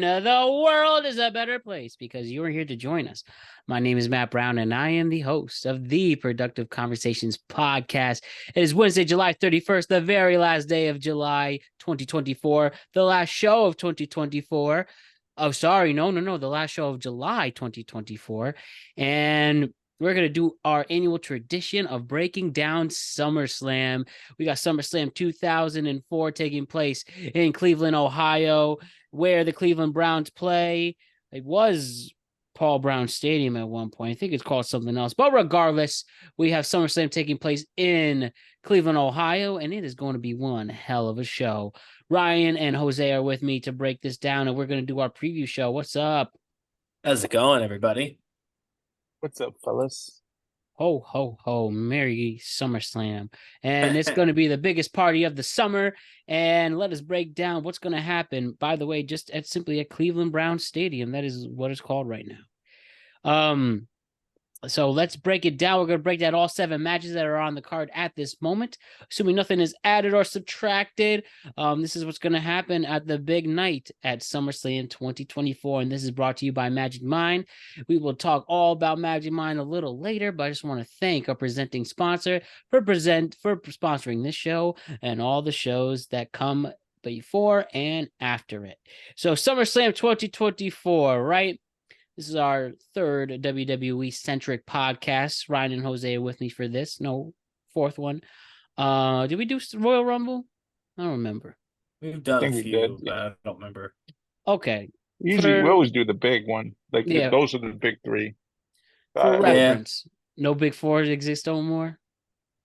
everyone. The world is a better place because you are here to join us. My name is Matt Brown, and I am the host of the Productive Conversations podcast. It is Wednesday, July 31st, the very last day of July 2024, the last show of 2024. Oh, sorry. No. The last show of July 2024. And we're going to do our annual tradition of breaking down SummerSlam. We got SummerSlam 2004 taking place in Cleveland, Ohio, where the Cleveland Browns play. It was Paul Brown Stadium at one point. I think it's called something else. But regardless, we have SummerSlam taking place in Cleveland, Ohio, and it is going to be one hell of a show. Ryan and Jose are with me to break this down, and we're going to do our preview show. What's up? How's it going, everybody? What's up, fellas? Ho, ho, ho. Merry SummerSlam. And it's going to be the biggest party of the summer. And let us break down what's going to happen, by the way, just simply at Cleveland Browns Stadium. That is what it's called right now. So let's break it down. We're going to break down all 7 matches that are on the card at this moment, assuming nothing is added or subtracted. This is what's going to happen at the big night at SummerSlam 2024, and this is brought to you by Magic Mind. We will talk all about Magic Mind a little later, but I just want to thank our presenting sponsor for sponsoring this show and all the shows that come before and after it. So SummerSlam 2024, right? This is our third WWE-centric podcast. Ryan and Jose are with me for this. No, 4th one. Did we do Royal Rumble? I don't remember. We've done a few, but I don't remember. Okay. Usually, we always do the big one. Like, those are the big 3. For reference, no big 4s exist no more?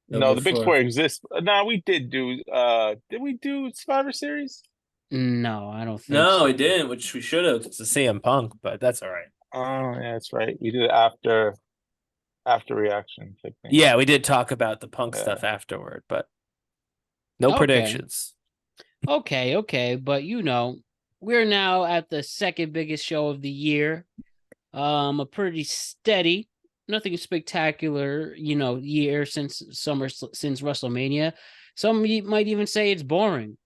No, the big 4 exists. No, we did do, did we do Survivor Series? No, I don't think so. No, we didn't, which we should have. It's a CM Punk, but that's all right. Oh, yeah, that's right. We did it after reaction. Yeah, we did talk about the Punk stuff afterward, but no predictions. Okay, but we're now at the second biggest show of the year. A pretty steady, nothing spectacular, year since WrestleMania. Some might even say it's boring.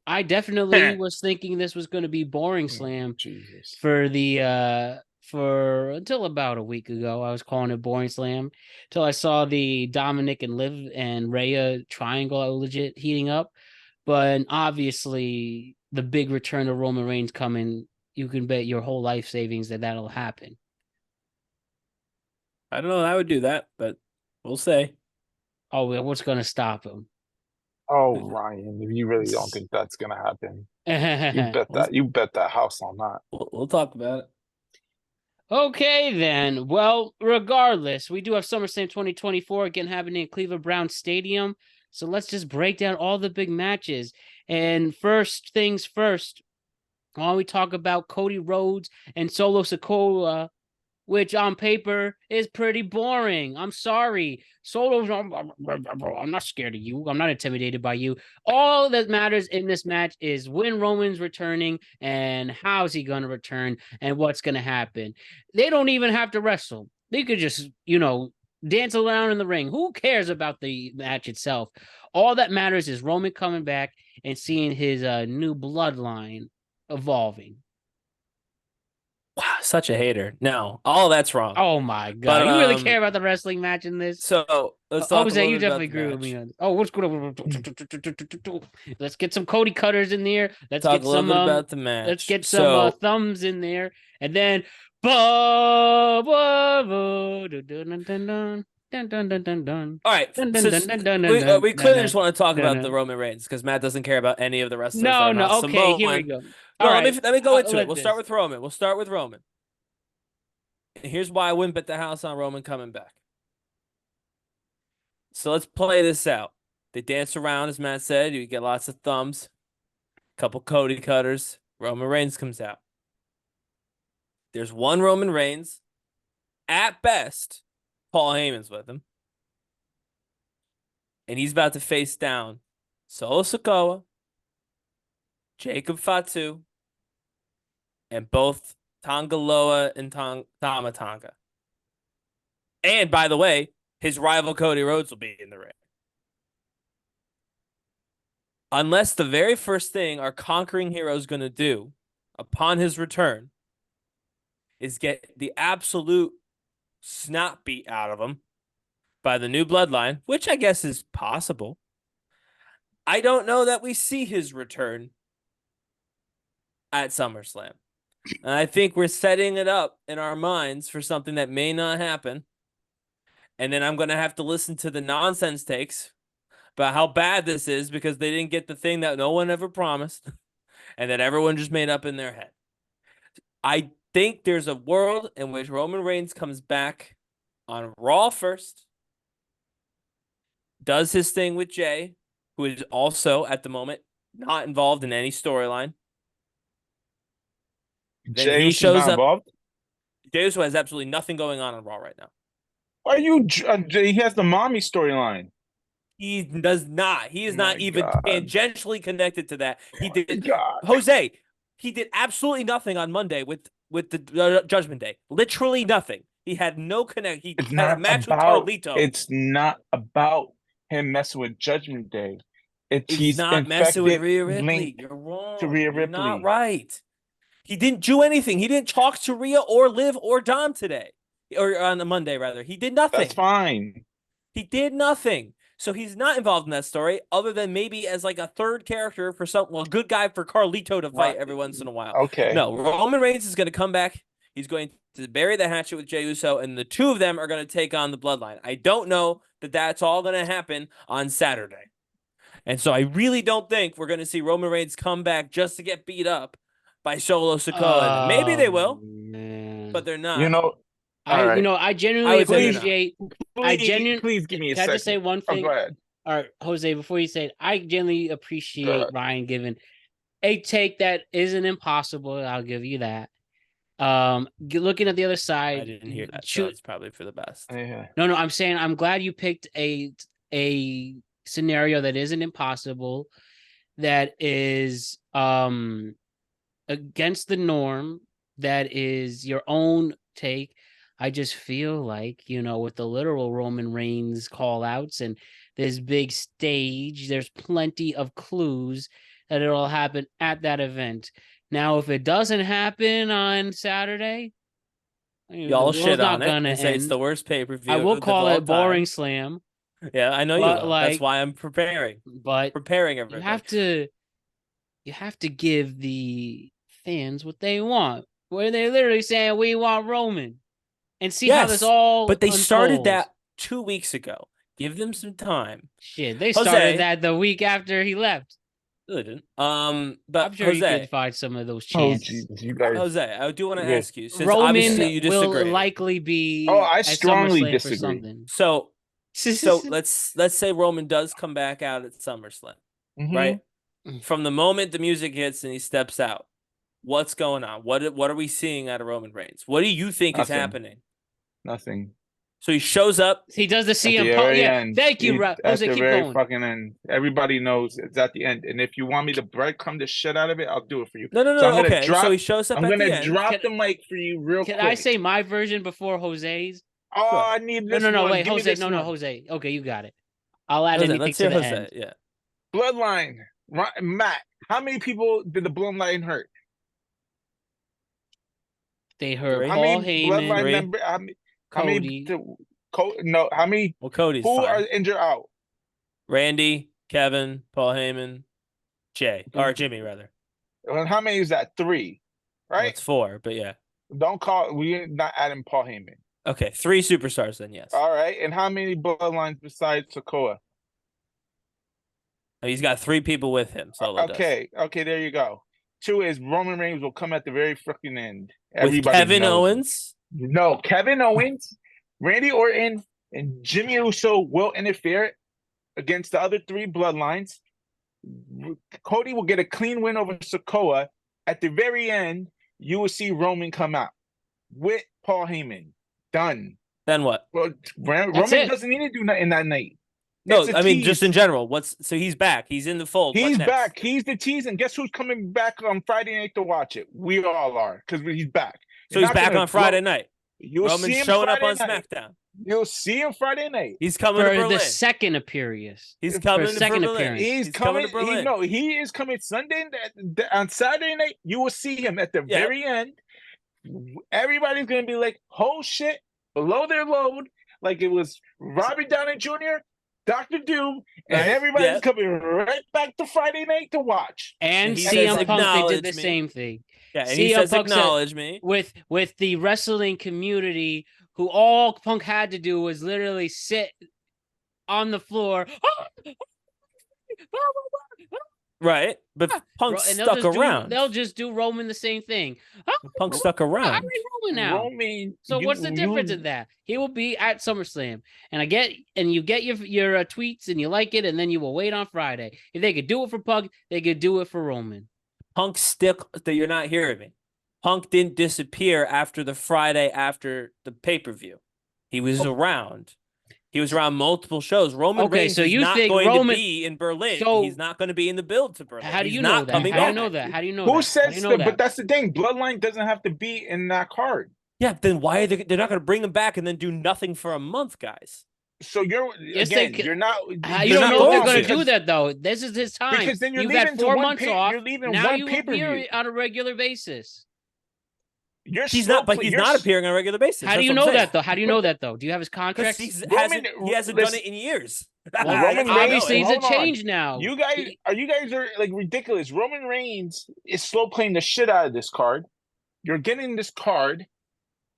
I definitely was thinking this was going to be boring slam for until about a week ago. I was calling it boring slam until I saw the Dominic and Liv and Rhea triangle legit heating up. But obviously the big return of Roman Reigns coming, you can bet your whole life savings that'll happen. I don't know. I would do that, but we'll say. Oh, what's going to stop him? Oh, Ryan, if you really don't think that's going to happen, you bet that house on that. We'll talk about it. Okay, then. Well, regardless, we do have SummerSlam 2024 again happening at Cleveland Browns Stadium. So let's just break down all the big matches. And first things first, while we talk about Cody Rhodes and Solo Sikoa, which on paper is pretty boring. I'm sorry. Solo's, I'm not scared of you. I'm not intimidated by you. All that matters in this match is when Roman's returning and how's he going to return and what's going to happen. They don't even have to wrestle. They could just, dance around in the ring. Who cares about the match itself? All that matters is Roman coming back and seeing his new bloodline evolving. Wow, such a hater. No, all that's wrong. Oh my god. You really care about the wrestling match in this? So let's talk Jose, you definitely agree with me on this. Oh, what's good? Let's get some Cody cutters in there. Let's talk get some a little bit about the match. Let's get some thumbs in there. And then all right. We clearly just want to talk about the Roman Reigns because Matt doesn't care about any of the wrestlers. No. Okay, here we go. No, right. let me go into it. We'll start with Roman. And here's why I wouldn't bet the house on Roman coming back. So let's play this out. They dance around, as Matt said. You get lots of thumbs, a couple Cody cutters. Roman Reigns comes out. There's one Roman Reigns. At best, Paul Heyman's with him. And he's about to face down Solo Sikoa, Jacob Fatu, and both Tonga Loa and Tama Tonga. And by the way, his rival Cody Rhodes will be in the ring. Unless the very first thing our conquering hero is going to do upon his return is get the absolute snot beat out of him by the new bloodline, which I guess is possible. I don't know that we see his return at SummerSlam. And I think we're setting it up in our minds for something that may not happen. And then I'm going to have to listen to the nonsense takes about how bad this is because they didn't get the thing that no one ever promised and that everyone just made up in their head. I think there's a world in which Roman Reigns comes back on Raw first, does his thing with Jay, who is also at the moment not involved in any storyline. Then Jey he Uso's shows not up. involved? Jey Uso has absolutely nothing going on Raw right now. Why are you? He has the mommy storyline. He does not. He is My not even God. tangentially connected to that. He did. God. Jose, he did absolutely nothing on Monday with the Judgment Day. Literally nothing. He had no connect. He It's had not a match about, with Carlito. It's not about him messing with Judgment Day. He's not messing with Rhea Ripley. linked You're wrong. to Rhea You're Ripley. not right. He didn't do anything. He didn't talk to Rhea or Liv or Dom today. Or on a Monday, rather. He did nothing. That's fine. He did nothing. So he's not involved in that story other than maybe as like a third character for a good guy for Carlito to fight every once in a while. Okay. No, Roman Reigns is going to come back. He's going to bury the hatchet with Jey Uso, and the two of them are going to take on the Bloodline. I don't know that that's all going to happen on Saturday. And so I really don't think we're going to see Roman Reigns come back just to get beat up by Solo Sikoa. Maybe they will, but they're not. I genuinely appreciate. Please give me a second. Can I just say one thing? Go ahead. All right, Jose, before you say it, I genuinely appreciate Ryan giving a take that isn't impossible. I'll give you that. Looking at the other side, I didn't hear that. So it's probably for the best. No, I'm saying I'm glad you picked a scenario that isn't impossible, that is against the norm, that is your own take. I just feel like, with the literal Roman Reigns call outs and this big stage, there's plenty of clues that it'll happen at that event. Now, if it doesn't happen on Saturday, y'all shit on it and say it's the worst pay-per-view. I will call it Boring Slam. Yeah, I know you will. That's why I'm preparing. But preparing everything. You have to give the fans what they want. Where they're literally saying we want Roman. And see how this all But they unfolds. started that 2 weeks ago. Give them some time. Shit, they started that the week after he left. Really didn't. But I'm sure you could find some of those chants. Jesus, you guys. Jose, I do want to ask you, since Roman obviously you disagree. will likely be. I strongly disagree. So let's say Roman does come back out at SummerSlam, right? From the moment the music hits and he steps out, what's going on? What are we seeing out of Roman Reigns? What do you think is happening? Nothing. So he shows up. He does the CM Punk. Yeah, thank you, Jose. At the keep very going. fucking end. Everybody knows it's at the end. And if you want me to breadcrumb the shit out of it, I'll do it for you. No. So okay. So he shows up. I'm gonna drop the mic for you real quick. Can I say my version before Jose's? Oh, sure. I need this. No, wait, Jose. No, Jose. Okay, you got it. I'll add anything let's to hear the Jose. end. Yeah. Bloodline. Matt, how many people did the Bloodline hurt? They hurt Paul Heyman, Cody. Well, Cody's who fine. are injured out? Randy, Kevin, Paul Heyman, Jay, or Jimmy rather. Well, how many is that? 3, right? Well, it's 4, but yeah. We're not adding Paul Heyman. Okay, 3 superstars then, yes. All right, and how many bloodlines besides Sikoa? He's got 3 people with him. Okay, there you go. 2 is Roman Reigns will come at the very freaking end. With Kevin Owens? No, Kevin Owens, Randy Orton, and Jimmy Uso will interfere against the other 3 bloodlines. Cody will get a clean win over Sikoa. At the very end, you will see Roman come out with Paul Heyman. Done. Then what? Well, Roman doesn't need to do nothing that night. No, I mean, just in general. So he's back. He's in the fold. He's back. He's the tease. And guess who's coming back on Friday night to watch it? We all are, because he's back. So he's back on Friday night. You'll Roman's see him showing up Friday on night. SmackDown. You'll see him Friday night. He's coming to for Berlin. the second appearance. He's coming to second Berlin. appearance. He's coming to coming. Berlin. He is coming Sunday. On Saturday night, you will see him at the very end. Everybody's gonna be like, "Oh shit!" Below their load, like it was Robert Downey Jr., Dr. Doom, and Right. everybody's coming right back to Friday night to watch. And he CM says, Punk, they did "Acknowledge the me." same thing. Yeah, and CM he says, Punk said- "Acknowledge me." With the wrestling community, who all Punk had to do was literally sit on the floor. Right, but Punk And stuck around. They'll just do Roman the same thing. Punk stuck I around. read Roman now. Roman, So what's the difference in that? He will be at SummerSlam, and you get your tweets and you like it, and then you will wait on Friday. If they could do it for Punk, they could do it for Roman. Punk that you're not hearing me. Punk didn't disappear after the Friday after the pay-per-view. He was around. He was around multiple shows. Roman Reigns so is you not think going Roman- to be in Berlin. So- He's not going to be in the build to Berlin. How do He's you not know that? coming How do you back. know that? How do you know Who that? How do says you know that? that? But that's the thing. Bloodline doesn't have to be in that card. Yeah, then why are they're not going to bring him back and then do nothing for a month, guys? So you're Yes, again, they you're not. How you're you don't not know if they're wrong going to because- do that though. This is his time. Because then you're You've leaving had to 4 one months off. You're leaving Now one you pay-per-view. appear on a regular basis. He's not appearing on a regular basis. How do you know that though? How do you know that though? Do you have his contract? Because Roman- he hasn't done it in years. Well, Roman That's how I know obviously, it. he's a Hold on. change now. You guys are like ridiculous. Roman Reigns is slow playing the shit out of this card. You're getting this card,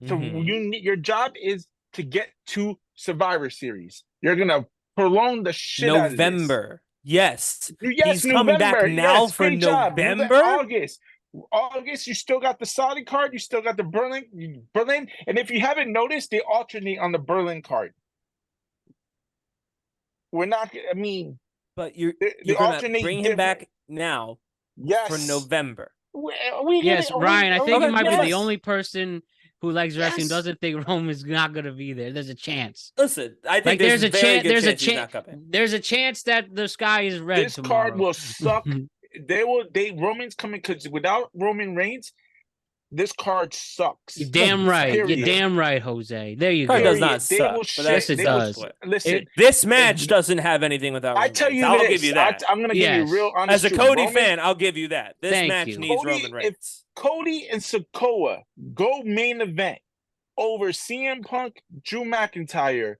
so Mhm. your job is to get to Survivor Series. You're gonna prolong the shit out of this. November. Yes. Yes, He's coming back November. now Yes, for great job. You got November? August, you still got the Saudi card. You still got the Berlin. And if you haven't noticed, they alternate on the Berlin card. We're not. I mean, But you're they going to alternate bring him different- back now Yes. for November. Yes, Ryan. I think you might be the yes. only person who likes wrestling Yes. doesn't think Roman's not going to be there. There's a chance. Listen, I think Like there's a very chance. good There's a chance he's not chance. coming. There's a chance that the sky is red. This card tomorrow. will suck. Roman's coming because without Roman Reigns, this card sucks. You're damn right. Period. You're damn right, Jose. There you Card go. does not They suck. will but shit. Yes, it They will- does. Listen, This match doesn't have anything without I Roman tell you Reigns. this. I'll give you that. I'm going to give Yes. you real honest As a truth. Cody Roman- fan, I'll give you that. This Thank match you. needs Cody, Roman Reigns. Cody and Sikoa go main event over CM Punk, Drew McIntyre,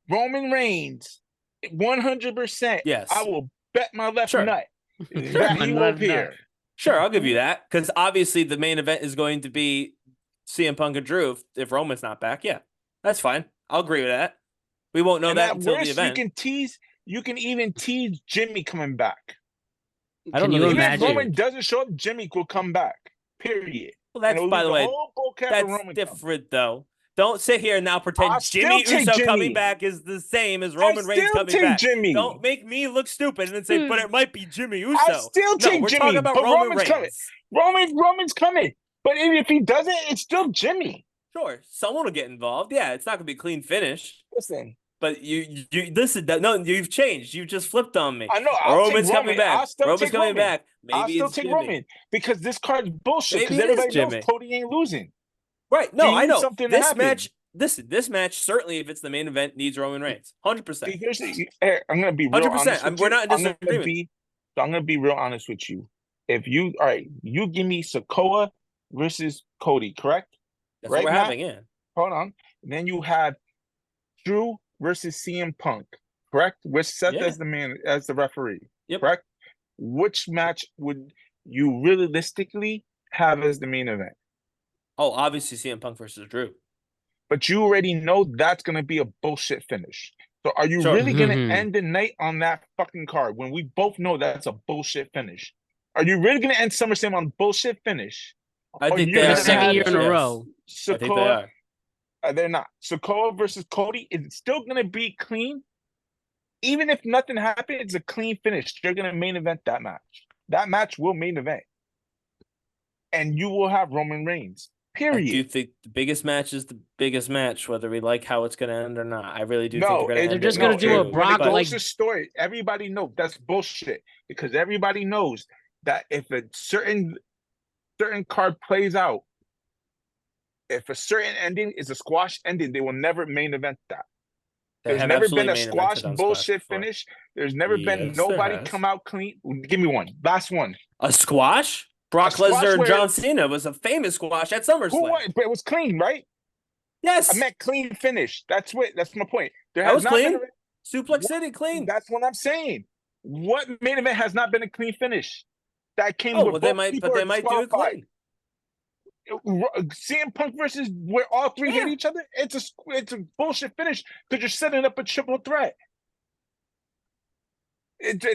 Roman Reigns, 100%. Yes. I will bet my left Sure. nut that My he will left appear. nut. Sure, I'll give you that. Because obviously the main event is going to be CM Punk and Drew if Roman's not back. Yeah, that's fine. I'll agree with that. We won't know And that at until worst, the event. you can even tease Jimmy coming back. I don't Can know you that Even if imagine? Roman doesn't show up, Jimmy will come back. Period. Well, that's, And it'll by leave the way, whole bullcrap for that's Roman come. different, though. Don't sit here and now pretend I'll still Jimmy take Uso Jimmy. coming back is the same as I'll Roman Reigns still coming take back. Jimmy. Don't make me look stupid and then say, but it might be Jimmy Uso. I'll still No, take we're Jimmy, talking about but Roman Roman's coming. Reigns. Roman's coming. But if he doesn't, it's still Jimmy. Sure, someone will get involved. Yeah, it's not going to be a clean finish. Listen, But you listen. No, you've changed. You just flipped on me. I know. I'll Roman's take coming Roman. I'll back. still Roman's take coming Roman. back. I'll Maybe still it's take Jimmy. Roman because this card's bullshit. Maybe Because it is everybody knows Jimmy. Cody ain't losing. Right? He No, I needs know. something to This happen. match. This match certainly, if it's the main event, needs Roman Reigns. 100%. Here's I'm gonna be real 100%. honest with We're you. not in disagreement. I'm gonna be real honest with you. If you you give me Sikoa versus Cody, correct? That's Right, what we're Matt? having. Yeah. Hold on. And then you have Drew versus CM Punk, correct? With Seth Yeah. as the referee. Yep. Correct? Which match would you realistically have as the main event? Oh, obviously CM Punk versus Drew. But you already know that's gonna be a bullshit finish. So are you Sure. really gonna Mhm. end the night on that fucking card when we both know that's a bullshit finish? Are you really gonna end SummerSlam on bullshit finish? I Or think you're they For are. the second have year in a Yes. row. I think they Sikoa, are. they're not. Sikoa versus Cody is still gonna be clean. Even if nothing happens, it's a clean finish. They're gonna main event that match. That match will main event. And you will have Roman Reigns. I do Period. think the biggest match is the biggest match, whether we like how it's going to end or not. I really do think No, they're going to it- end They're just it gonna with do a Drew. when Brock, it goes like- to story, everybody knows that's bullshit because everybody knows that if a certain card plays out, if a certain ending is a squash ending, they will never main event that. They There's have never been absolutely a main squash evented on bullshit before. finish. There's never been Yes, there nobody has. come out clean. Give me one. Last one. A squash? Brock squash Lesnar and where- John Cena was a famous squash at Who SummerSlam. won? But it was clean, right? Yes. I meant clean finish. That's my point. There That has was not clean. been Suplex City clean. That's what I'm saying. What main event has not been a clean finish? That came Oh, with well, both people they are might do it disqualified. clean. CM Punk versus where all three hit Yeah. each other. It's a bullshit finish because you're setting up a triple threat.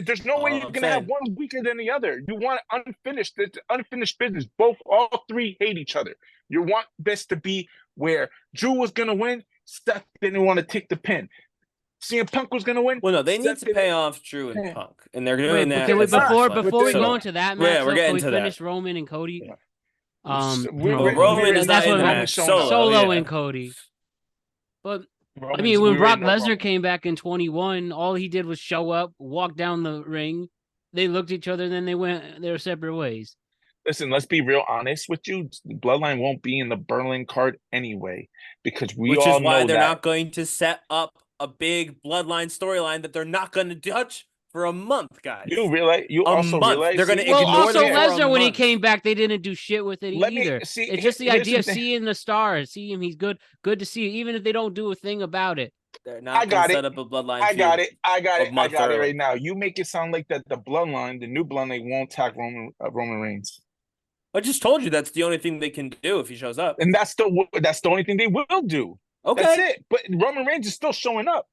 There's no way you're gonna have one weaker than the other. You want unfinished. It's unfinished business. All three hate each other. You want this to be where Drew was gonna win. Seth didn't want to take the pin. CM Punk was gonna win. Well, no, they need to pay off Drew and Punk, and they're doing that. Can we, It's not. before we So- go into that match, we're can getting we to finish that. Roman and Cody? Yeah. Roman is that's not in the what match. Solo. Solo Yeah. and Cody. But I Roman's- mean, when we Brock already know Lesnar came back in 21, all he did was show up, walk down the ring. They looked at each other, and then they went their separate ways. Listen, let's be real honest with you. Bloodline won't be in the Berlin card anyway because Which all is why know they're that. not going to set up a big bloodline storyline that they're not going to touch for a month, guys. You realize? You also realize They're going to Well, ignore also them for a Lesnar, when he month. came back, they didn't do shit with it either. It's just the here's idea of thing. seeing the stars, see him. He's good to see, even if they don't do a thing about it. They're not going to set up a bloodline. I got it early. right now. You make it sound like that the bloodline, the new bloodline, won't attack Roman Reigns. I just told you that's the only thing they can do if he shows up. And that's the only thing they will do. Okay. That's it. But Roman Reigns is still showing up.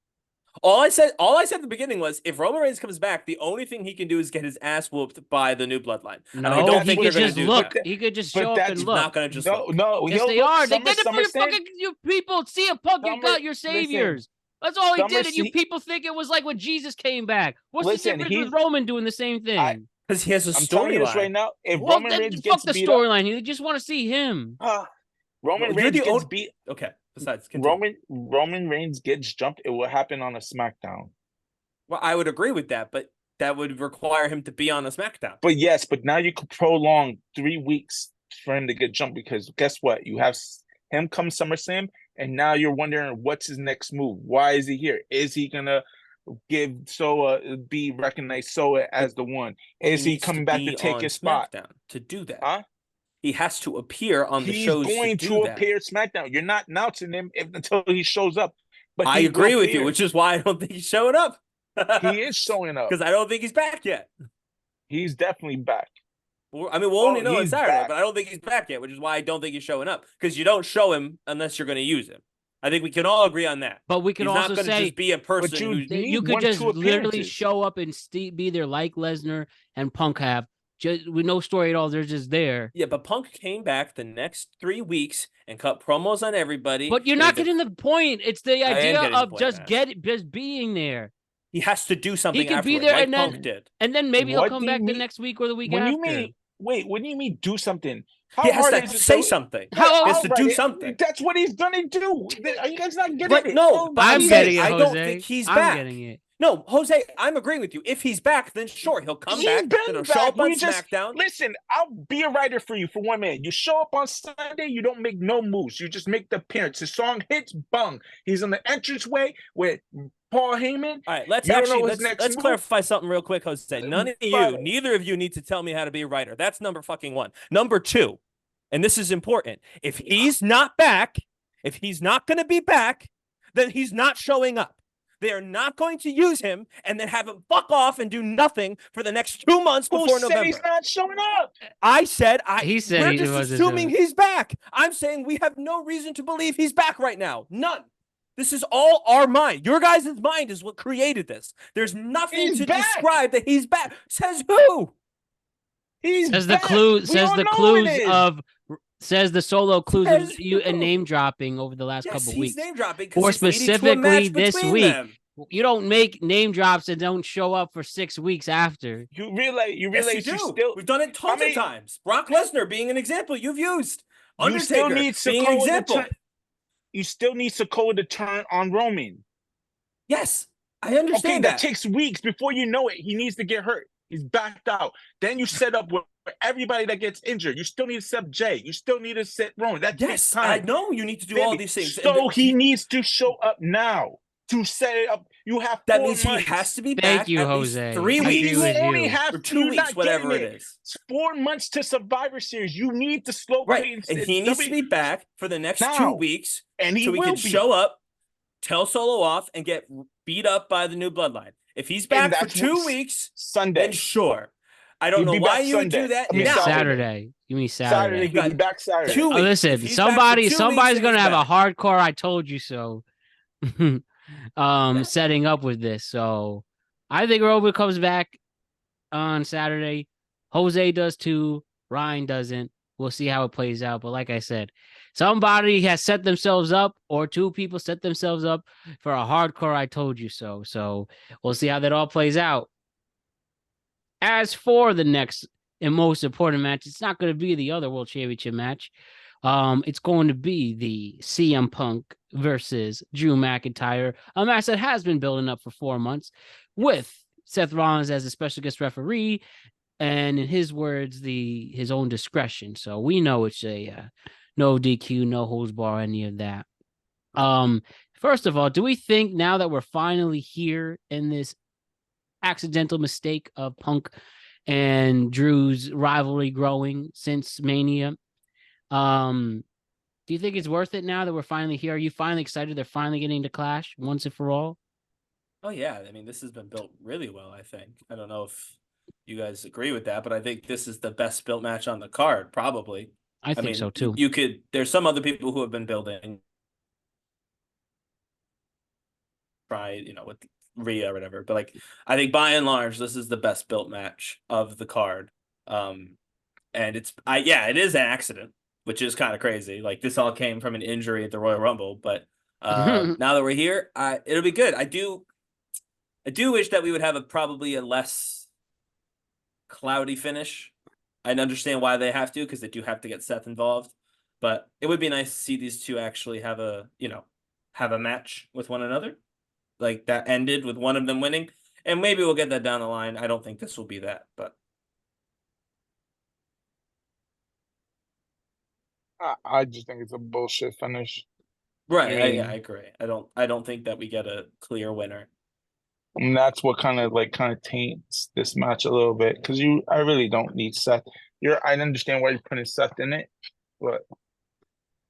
All I said at the beginning was if Roman Reigns comes back, the only thing he can do is get his ass whooped by the new bloodline. No, and I don't he think could they're going just to do look. that. He could just But show up that's and He's look. not going to just look. No. Yes, they are. They did it for your fucking you people. CM Punk, you got your saviors. That's all he did. And you people think it was like when Jesus came back. What's the difference with Roman doing the same thing? Because he has a I'm telling you this storyline. right now. If Well, Roman Reigns fuck gets the beat storyline. They just want to see him. up, Roman Well, Reigns gets beat. Okay. Besides, continue. Roman Reigns gets jumped. It will happen on a SmackDown. Well, I would agree with that, but that would require him to be on a SmackDown. But now you could prolong 3 weeks for him to get jumped because guess what? You have him come SummerSlam, and now you're wondering what's his next move. Why is he here? Is he gonna be recognized Soa as the one? Is he coming back to take his spot? To do that, huh? He has to appear on the shows. He's going to appear SmackDown. You're not announcing him until he shows up. But I agree with you, which is why I don't think he's showing up. He is showing up because I don't think he's back yet. He's definitely back. I mean, we'll only know on Saturday, but I don't think he's back yet, which is why I don't think he's showing up. Because you don't show him unless you're going to use him. I think we can all agree on that. But we can also not say just be a person you could just literally show up and be there like Lesnar and Punk have, just with no story at all. They're just there. Yeah, but Punk came back the next 3 weeks and cut promos on everybody. But you're not getting the point. It's the idea of just being there. He has to do something. He could be there, there, like and then Punk did. And then maybe he'll come back the next week or the week after. What do you mean do something? He has to say something. He has to do something. That's what he's gonna do. Are you guys not getting it? No, but I'm getting it, Jose. I don't think he's back. I'm getting it. No, Jose, I'm agreeing with you. If he's back, then sure, he'll come back. Then he'll show up on SmackDown. Listen, I'll be a writer for you for one minute. You show up on Sunday, you don't make no moves. You just make the appearance. His song hits, bung. He's in the entranceway with Paul Heyman. All right, let's clarify something real quick, Jose. Neither of you need to tell me how to be a writer. That's number fucking one. Number two, and this is important. If he's not back, if he's not going to be back, then he's not showing up. They are not going to use him and then have him fuck off and do nothing for the next 2 months before November. He's not showing up. I said he said we're just assuming he's back. I'm saying we have no reason to believe he's back right now. None. This is all our mind. Your guys' mind is what created this. There's nothing to describe that he's back. Says who? He's says back. The clue. Says the clues of. Says the solo clues of you and name dropping over the last couple weeks. Name dropping, or specifically this week. You don't make name drops and don't show up for 6 weeks after. You realize you still. We've done it tons of times. Brock Lesnar being an example you've used. Undertaker being an example. You still need Sikoa to turn on Roman. Yes, I understand that takes weeks before you know it. He needs to get hurt. He's backed out. Then you set up with everybody that gets injured. You still need to sub Jay. You still need to sit Roman. That takes Yes, time. I know you need to do all these things. So he needs to show up now to set it up. You have 4 that months. means he has to be Thank back you, at least Jose. 3 I weeks. agree with only you. have or 2 you're weeks, not whatever getting it is. It's 4 months to Survivor Series. You need to slow Right, and he needs to be back for the next 2 weeks, and he so he will can be. show up, tell Solo off, and get beat up by the new bloodline. If he's back for 2 weeks, Sunday, then sure. I don't know why you would do that. Yeah, now. Saturday. You mean Saturday? Saturday, he'll be back Saturday. 2 weeks. Listen, If he's back for 2 somebody's weeks, gonna have back. a hardcore "I told you so" setting up with this. So I think Roman comes back on Saturday. Jose does too. Ryan doesn't. We'll see how it plays out. But like I said, somebody has set themselves up, or 2 people set themselves up for a hardcore "I told you so." So we'll see how that all plays out. As for the next and most important match, it's not going to be the other World Championship match. It's going to be the CM Punk versus Drew McIntyre, a match that has been building up for 4 months, with Seth Rollins as a special guest referee, and in his words, his own discretion. So we know it's a no DQ, no holds bar, any of that. First of all, do we think now that we're finally here in this accidental mistake of Punk and Drew's rivalry growing since Mania, do you think it's worth it now that we're finally here? Are you finally excited they're finally getting to clash once and for all? Oh yeah, I mean this has been built really well. I think. I don't know if you guys agree with that, but I think this is the best built match on the card, probably. I think mean, so too. You could. There's some other people who have been building. Try, with Rhea or whatever, but like I think by and large, this is the best built match of the card. And it is an accident, which is kind of crazy. Like this all came from an injury at the Royal Rumble, but now that we're here, it'll be good. I do wish that we would have probably a less cloudy finish. I understand why they have to, because they do have to get Seth involved, but it would be nice to see these two actually have a match with one another, like that ended with one of them winning, and maybe we'll get that down the line. I don't think this will be that, but I just think it's a bullshit finish. right. I agree. I don't think that we get a clear winner. And that's what kind of taints this match a little bit, because I really don't need Seth. I understand why you're putting Seth in it, but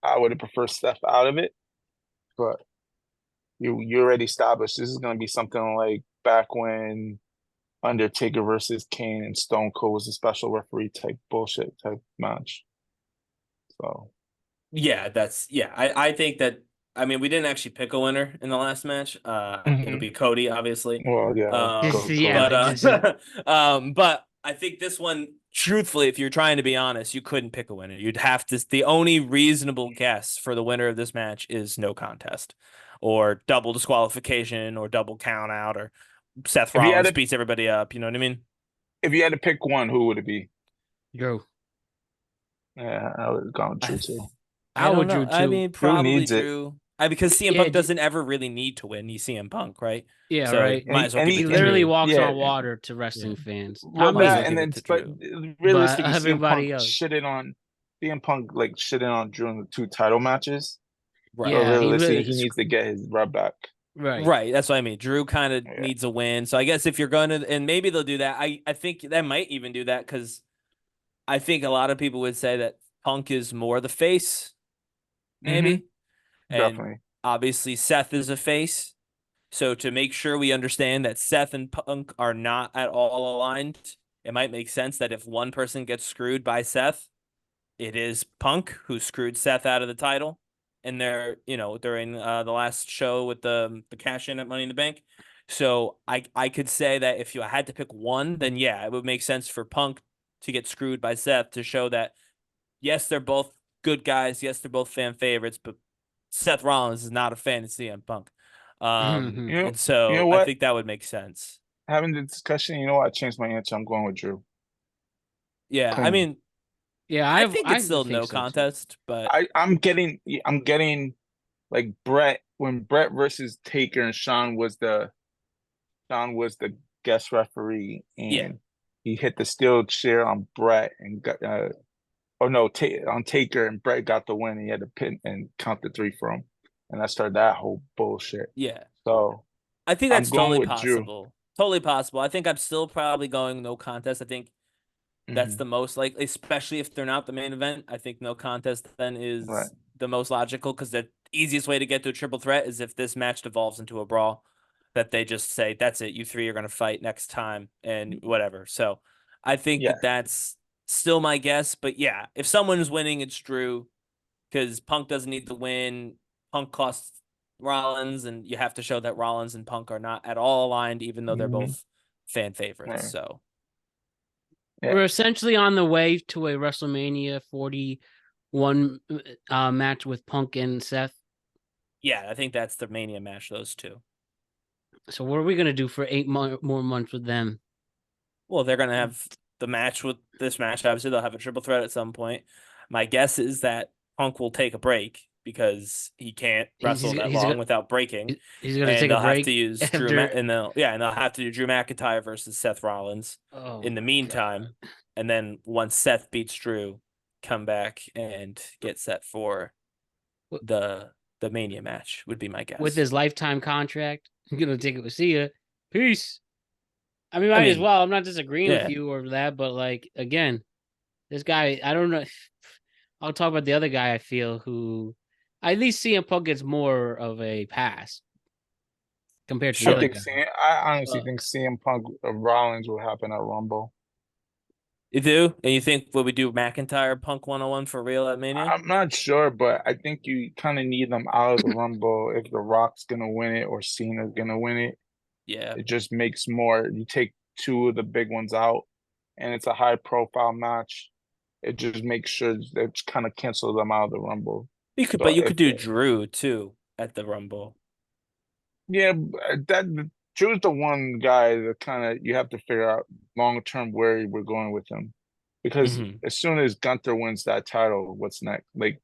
I would have preferred Seth out of it. But you already established this is going to be something like back when Undertaker versus Kane and Stone Cold was a special referee type bullshit type match. So yeah, I think that. I mean, we didn't actually pick a winner in the last match. It'll be Cody, obviously. Well, yeah, but I think this one, truthfully, if you're trying to be honest, you couldn't pick a winner. You'd have to. The only reasonable guess for the winner of this match is no contest, or double disqualification, or double count out, or Seth Rollins beats everybody up. You know what I mean? If you had to pick one, who would it be? Drew. Yeah, I would have gone Drew too. I would Drew too. I mean, probably Drew. Because CM Punk Drew doesn't ever really need to win. He's CM Punk, right? Yeah, so right. Might as well he literally walks on water to wrestling fans. Well, but realistically, everybody else shitted on CM Punk, shitting on Drew in the 2 title matches. Right. Yeah, realistically, he needs to get his rub back. Right. That's what I mean. Drew kind of needs a win. So I guess if you're going to, and maybe they'll do that. I think they might even do that, because I think a lot of people would say that Punk is more the face, maybe. And definitely. Obviously, Seth is a face. So to make sure we understand that Seth and Punk are not at all aligned, it might make sense that if one person gets screwed by Seth, it is Punk who screwed Seth out of the title. And they're, during the last show with the cash in at Money in the Bank. So I could say that if you had to pick one, then yeah, it would make sense for Punk to get screwed by Seth, to show that, yes, they're both good guys. Yes, they're both fan favorites, but Seth Rollins is not a fan of CM Punk. And so I think that would make sense. Having the discussion, I changed my answer. I'm going with Drew. Yeah, clean. I mean, yeah, I think it's still no contest, too. But I'm getting like Brett, when Brett versus Taker and Sean was the guest referee, and he hit the steel chair on Brett and got on Taker, and Brett got the win. And he had to pin and count the 3 for him, and that started that whole bullshit. Yeah. So I think I'm that's going totally with Drew. possible. Totally possible. I think I'm still probably going no contest. I think that's Mhm. the most likely, especially if they're not the main event. I think no contest then is Right. the most logical because the easiest way to get to a triple threat is if this match devolves into a brawl, that they just say, that's it, you three are going to fight next time and whatever. So I think Yeah. that that's still my guess. But yeah, if someone's winning, it's Drew because Punk doesn't need to win. Punk costs Rollins, and you have to show that Rollins and Punk are not at all aligned, even though they're Mhm. both fan favorites. Right. So Yeah. We're essentially on the way to a WrestleMania 41 match with Punk and Seth. yeah, I think that's the Mania match, those two. So what are we gonna do for 8 more months with them? Well, they're going to have the match with this match. Obviously, they'll have a triple threat at some point. My guess is that Punk will take a break because he can't wrestle that long without breaking. He's gonna And take a they'll have to break use after. and they'll have to do Drew McIntyre versus Seth Rollins Oh in the my meantime. God. And then once Seth beats Drew, come back and get set for Wh- the Mania match would be my guess. With his lifetime contract, I'm gonna take it. See ya. Peace. I mean, I might as mean, well. I'm not disagreeing with yeah. you or that, but like again, this guy, I don't know. I'll talk about the other guy. I feel who, at least CM Punk gets more of a pass compared to the other guy. I honestly Uh, think CM Punk Rollins will happen at Rumble. You do? And you think what we do McIntyre Punk 101 for real at Mania? I'm not sure, but I think you kind of need them out of the Rumble if The Rock's gonna win it or Cena's gonna win it. Yeah. It just makes more. You take 2 of the big ones out, and it's a high profile match. It just makes sure that kind of cancels them out of the Rumble. But So you if could do Drew too at the Rumble. yeah, that Drew's the one guy that kind of you have to figure out long term where we're going with him, because Mm-hmm. as soon as Gunther wins that title, what's next? Like,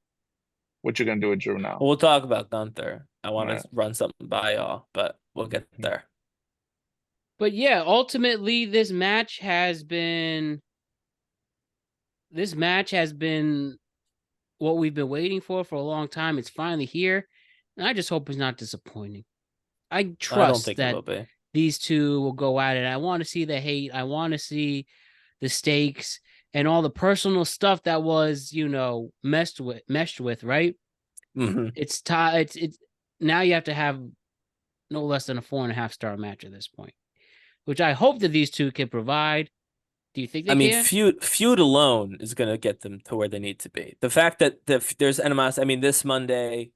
what you gonna do with Drew now? Well, we'll talk about Gunther. I want Right. to run something by y'all, but we'll get there. But yeah, ultimately, this match has been what we've been waiting for a long time. It's finally here, and I just hope it's not disappointing. I I don't trust think it that will be. these two will go at it. I want to see the hate. I want to see the stakes and all the personal stuff that was, meshed with, right? Mm-hmm. It's time. It's now you have to have no less than a 4.5-star match at this point, which I hope that these two can provide. Do you think they I mean, can? feud alone is going to get them to where they need to be. The fact that there's animosity. I mean, this Monday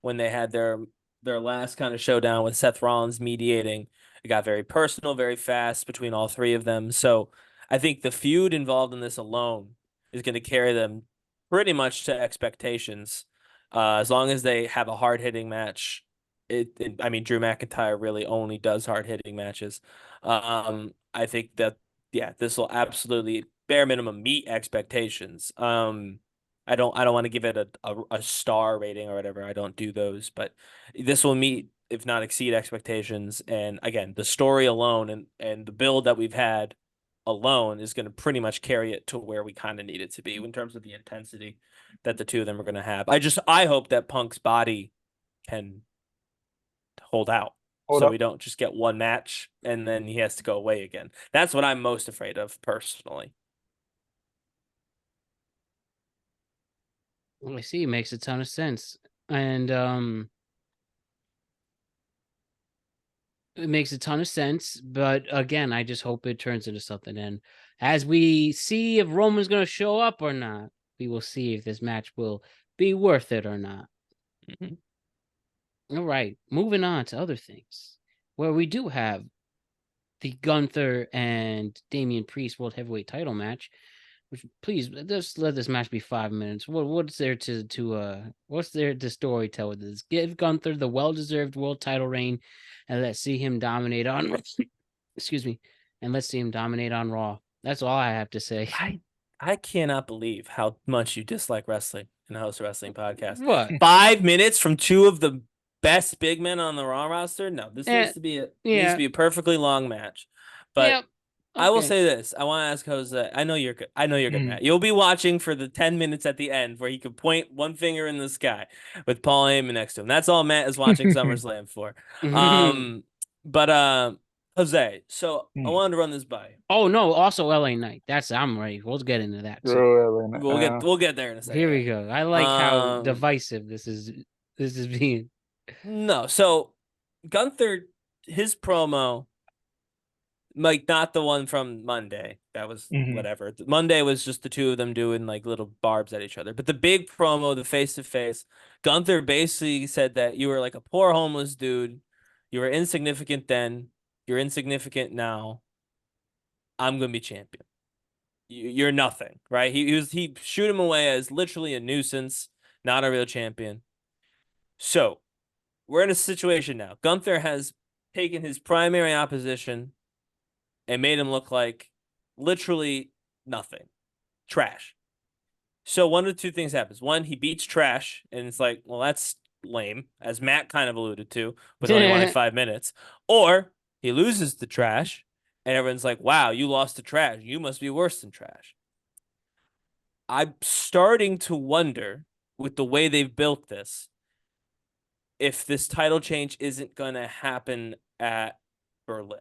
when they had their last kind of showdown with Seth Rollins mediating, it got very personal, very fast between all three of them. So I think the feud involved in this alone is going to carry them pretty much to expectations. As long as they have a hard hitting match, I mean, Drew McIntyre really only does hard hitting matches. I think that yeah, this will absolutely bare minimum meet expectations. I don't want to give it a star rating or whatever. I don't do those, but this will meet if not exceed expectations. And again, the story alone and the build that we've had alone is going to pretty much carry it to where we kind of need it to be in terms of the intensity that the two of them are going to have. I hope that Punk's body can hold out. Hold So up. we don't just get one match and then he has to go away again. That's what I'm most afraid of personally. Well, I see. It makes a ton of sense, and it makes a ton of sense. But again, I just hope it turns into something. And as we see if Roman's going to show up or not, we will see if this match will be worth it or not. Mhm. All right, moving on to other things, where we do have the Gunther and Damian Priest World Heavyweight Title match. Which, please, just let this match be 5 minutes. What's there to story tell with this? Give Gunther the well-deserved world title reign, and let's see him dominate on. Excuse me, and let's see him dominate on Raw. That's all I have to say. I cannot believe how much you dislike wrestling and host a wrestling podcast. What? 5 minutes from two of the best big men on the Raw roster? No, this needs to be Yeah. a perfectly long match. But Yep. I will Okay. say this. I want to ask Jose. I know you're good. I know you're good, Matt. You'll be watching for the 10 minutes at the end where he could point one finger in the sky with Paul Heyman next to him. That's all Matt is watching SummerSlam for. But Jose, so I wanted to run this by you. Oh no, also LA Knight. I'm ready. We'll get into that too. We'll get there in a second. Here we go. I like how divisive this is being. No, so Gunther, his promo, like not the one from Monday. That was whatever. Monday was just the two of them doing like little barbs at each other. But the big promo, the face to face, Gunther basically said that you were like a poor homeless dude. You were insignificant then. You're insignificant now. I'm gonna be champion. You're nothing, right? He shoot him away as literally a nuisance, not a real champion. So we're in a situation now. Gunther has taken his primary opposition and made him look like literally nothing. Trash. So one of the two things happens. One, he beats Trash, and it's like, well, that's lame, as Matt kind of alluded to, with only like 5 minutes. Or he loses to Trash, and everyone's like, wow, you lost to Trash. You must be worse than Trash. I'm starting to wonder, with the way they've built this, if this title change isn't going to happen at Berlin.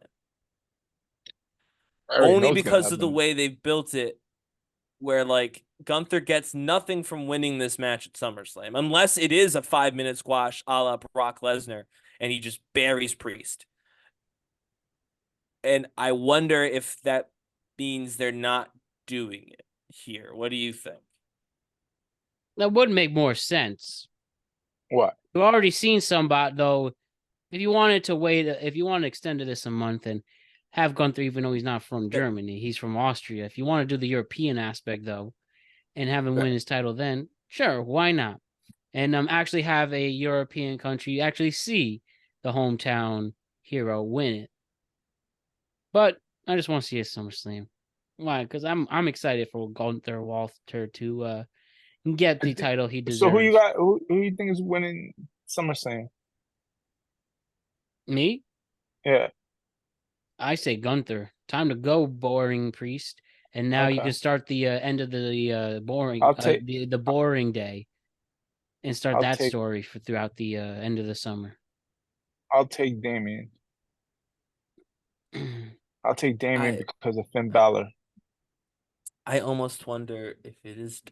Only because of the way they've built it, where like Gunther gets nothing from winning this match at SummerSlam, unless it is a 5-minute squash a la Brock Lesnar, and he just buries Priest. And I wonder if that means they're not doing it here. What do you think? That would make more sense. What? We've already seen somebody though. If you wanted to extend this a month and have Gunther, even though he's not from Germany, he's from Austria. If you want to do the European aspect though, and have him win his title, then sure, why not? And actually have a European country actually see the hometown hero win it. But I just want to see a SummerSlam. Why? Because I'm excited for Gunther Walter to get the title he deserves. So who you got? Who you think is winning SummerSlam? Me? Yeah. I say Gunther. Time to go, boring Priest. And now you can start the end of the boring the boring day, and start that story for throughout the end of the summer. I'll take Damien. I'll take Damien because of Finn Balor. I almost wonder if it is.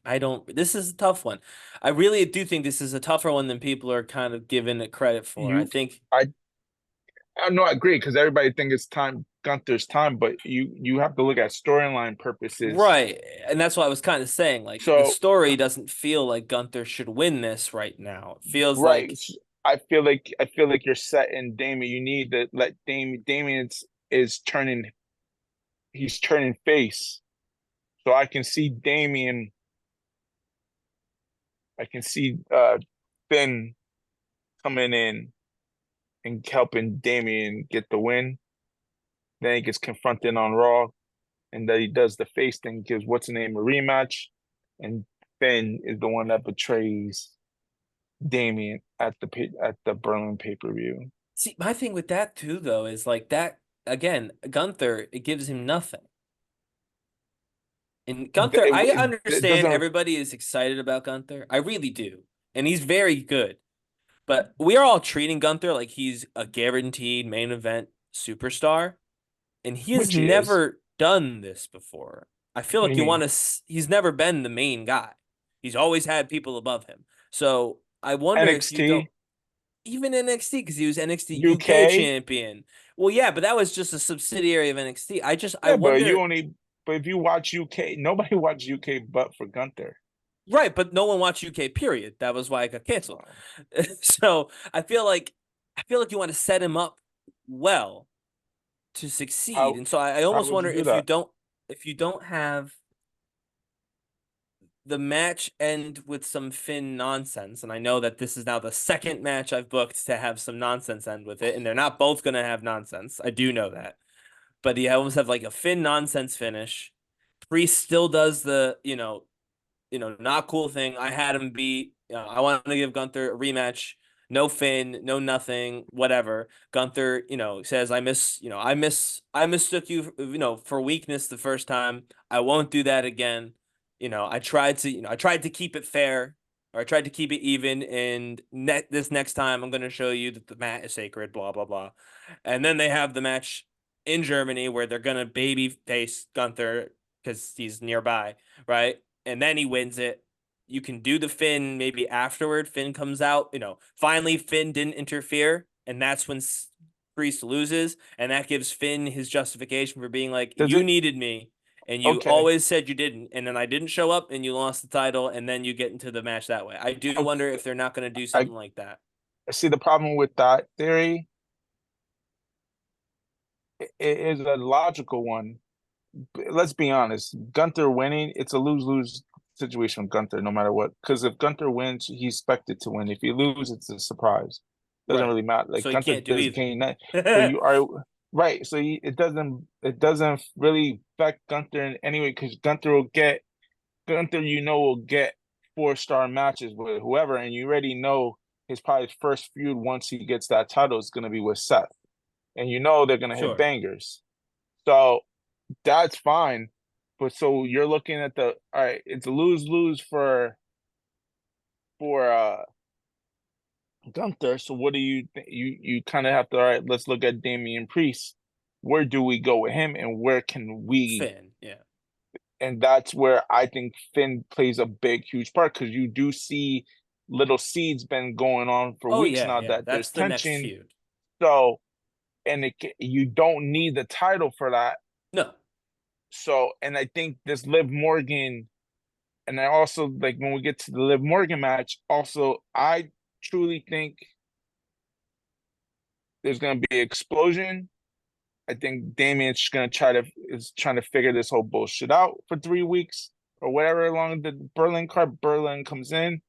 This is a tough one. I really do think this is a tougher one than people are kind of giving it credit for. I agree, because everybody thinks it's Gunther's time, but you have to look at storyline purposes. Right. And that's what I was kind of saying. Like, the story doesn't feel like Gunther should win this right now. It feels like I feel like you're set in Damien. You need to let Damien is turning face. So I can see Damien. I can see Finn coming in and helping Damien get the win. Then he gets confronted on Raw, and then he does the face thing, gives what's the name a rematch, and Finn is the one that betrays Damien at the Berlin pay-per-view. See, my thing with that too, though, is like that again. Gunther, it gives him nothing. And Gunther, I understand everybody is excited about Gunther. I really do, and he's very good. But we are all treating Gunther like he's a guaranteed main event superstar, and he has never done this before. I feel like he's never been the main guy. He's always had people above him. So I wonder if you don't, even NXT, because he was NXT UK champion. Well, yeah, but that was just a subsidiary of NXT. I wonder. But if you watch UK, nobody watched UK but for Gunther. Right, but no one watched UK, period. That was why it got canceled. So I feel like you want to set him up well to succeed. And so I almost wonder if you don't have the match end with some Finn nonsense. And I know that this is now the second match I've booked to have some nonsense end with it, and they're not both going to have nonsense. I do know that. But you almost have like a Finn nonsense finish. Priest still does the, not cool thing. I had him beat. I wanted to give Gunther a rematch. No Finn, no nothing, whatever. Gunther, says, I mistook you, for weakness the first time. I won't do that again. I tried to keep it fair, or I tried to keep it even. And this next time, I'm going to show you that the mat is sacred, blah, blah, blah. And then they have the match in Germany where they're going to baby face Gunther because he's nearby, right? And then he wins it. You can do the Finn maybe afterward. Finn comes out, finally Finn didn't interfere, and that's when Priest loses, and that gives Finn his justification for being like, Does you it? needed me, and you Okay. always said you didn't, and then I didn't show up, and you lost the title, and then you get into the match that way. I do wonder if they're not going to do I something like that. see the problem with that theory. It is a logical one. Let's be honest. Gunther winning, it's a lose-lose situation with Gunther, no matter what. Because if Gunther wins, he's expected to win. If he loses, it's a surprise. Doesn't Right. really matter. Like So he Gunther can't do does either. gain that. So you are right. So it doesn't really affect Gunther in any way because Gunther, will get 4-star matches with whoever, and you already know his probably first feud once he gets that title is going to be with Seth, and they're going to hit Sure. bangers. So that's fine. But so you're looking at all right, it's a lose-lose for Gunther. So what do you think? You kind of have to, all right, let's look at Damian Priest. Where do we go with him and where can we? Finn, yeah. And that's where I think Finn plays a big, huge part because you do see little seeds been going on for Oh, weeks yeah, now yeah. that there's That's the next tension. feud. So, and you don't need the title for that. No. So, and I think this Liv Morgan, and I also like when we get to the Liv Morgan match, also, I truly think there's going to be an explosion. I think Damien's trying to figure this whole bullshit out for 3 weeks or whatever along the Berlin card. Berlin comes in,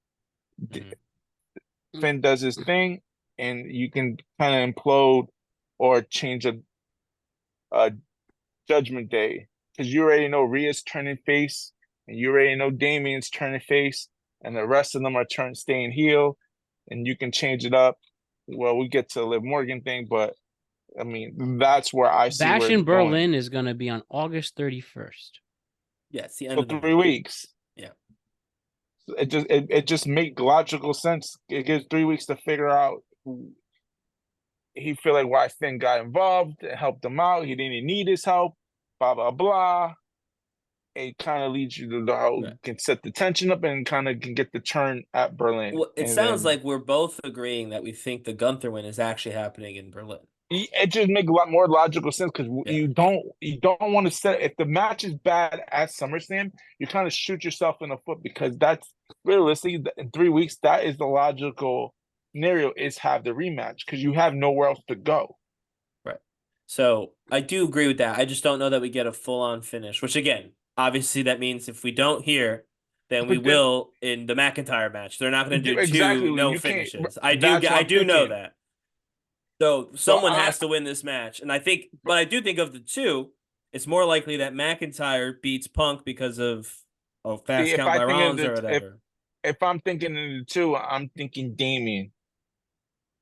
Finn does his thing, and you can kind of implode or change a Judgment Day because you already know Rhea's turning face, and you already know Damien's turning face, and the rest of them are staying heel, and you can change it up. Well, we get to the Liv Morgan thing, but I mean that's where I see Bash where in it's going. Berlin is going to be on August 31st. Yeah, it's the end So of the 3 weeks. Yeah. It just makes logical sense. It gives 3 weeks to figure out who he feel like why Finn got involved, helped him out. He didn't need his help. Blah blah blah. It kind of leads you to how Right. can set the tension up and kind of can get the turn at Berlin. Well, it and sounds then, like we're both agreeing that we think the Gunther win is actually happening in Berlin. it just makes a lot more logical sense because Yeah. you don't want to set if the match is bad at SummerSlam, you kind of shoot yourself in the foot because that's realistically in 3 weeks that is the logical scenario is have the rematch because you have nowhere else to go. Right. So I do agree with that. I just don't know that we get a full-on finish, which again, obviously that means if we don't hear, then we But then, will in the McIntyre match. They're not going to do exactly, two no you can't. finishes. I That's what I'm do know thinking. that. So So someone has to win this match. And but I do think of the two, it's more likely that McIntyre beats Punk because of fast see if count I by think of Rollins or the whatever. if I'm thinking of the two, I'm thinking Damien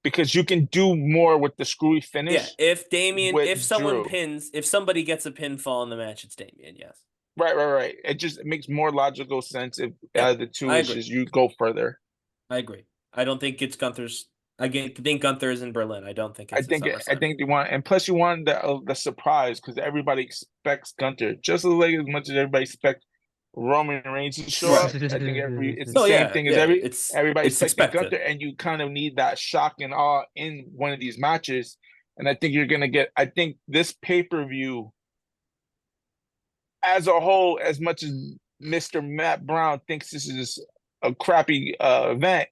because you can do more with the screwy Yeah, finish if with someone Drew. pins, if somebody gets a pinfall in the match, it's Damian, yes. Right. It makes more logical sense if Yeah, the two I is agree. just you go further. I agree. I don't think it's Gunther's. Think Gunther is in Berlin. I don't think I it's a think SummerSlam. you want, and plus you want the surprise because everybody expects Gunther just as much as everybody expects Roman Reigns to show Right. up. I think it's the Oh same yeah, thing as yeah. It's everybody expecting expected. Gunther, and you kind of need that shock and awe in one of these matches. And I think you're gonna get. I think this pay-per-view as a whole, as much as Mr. Matt Brown thinks this is a crappy event,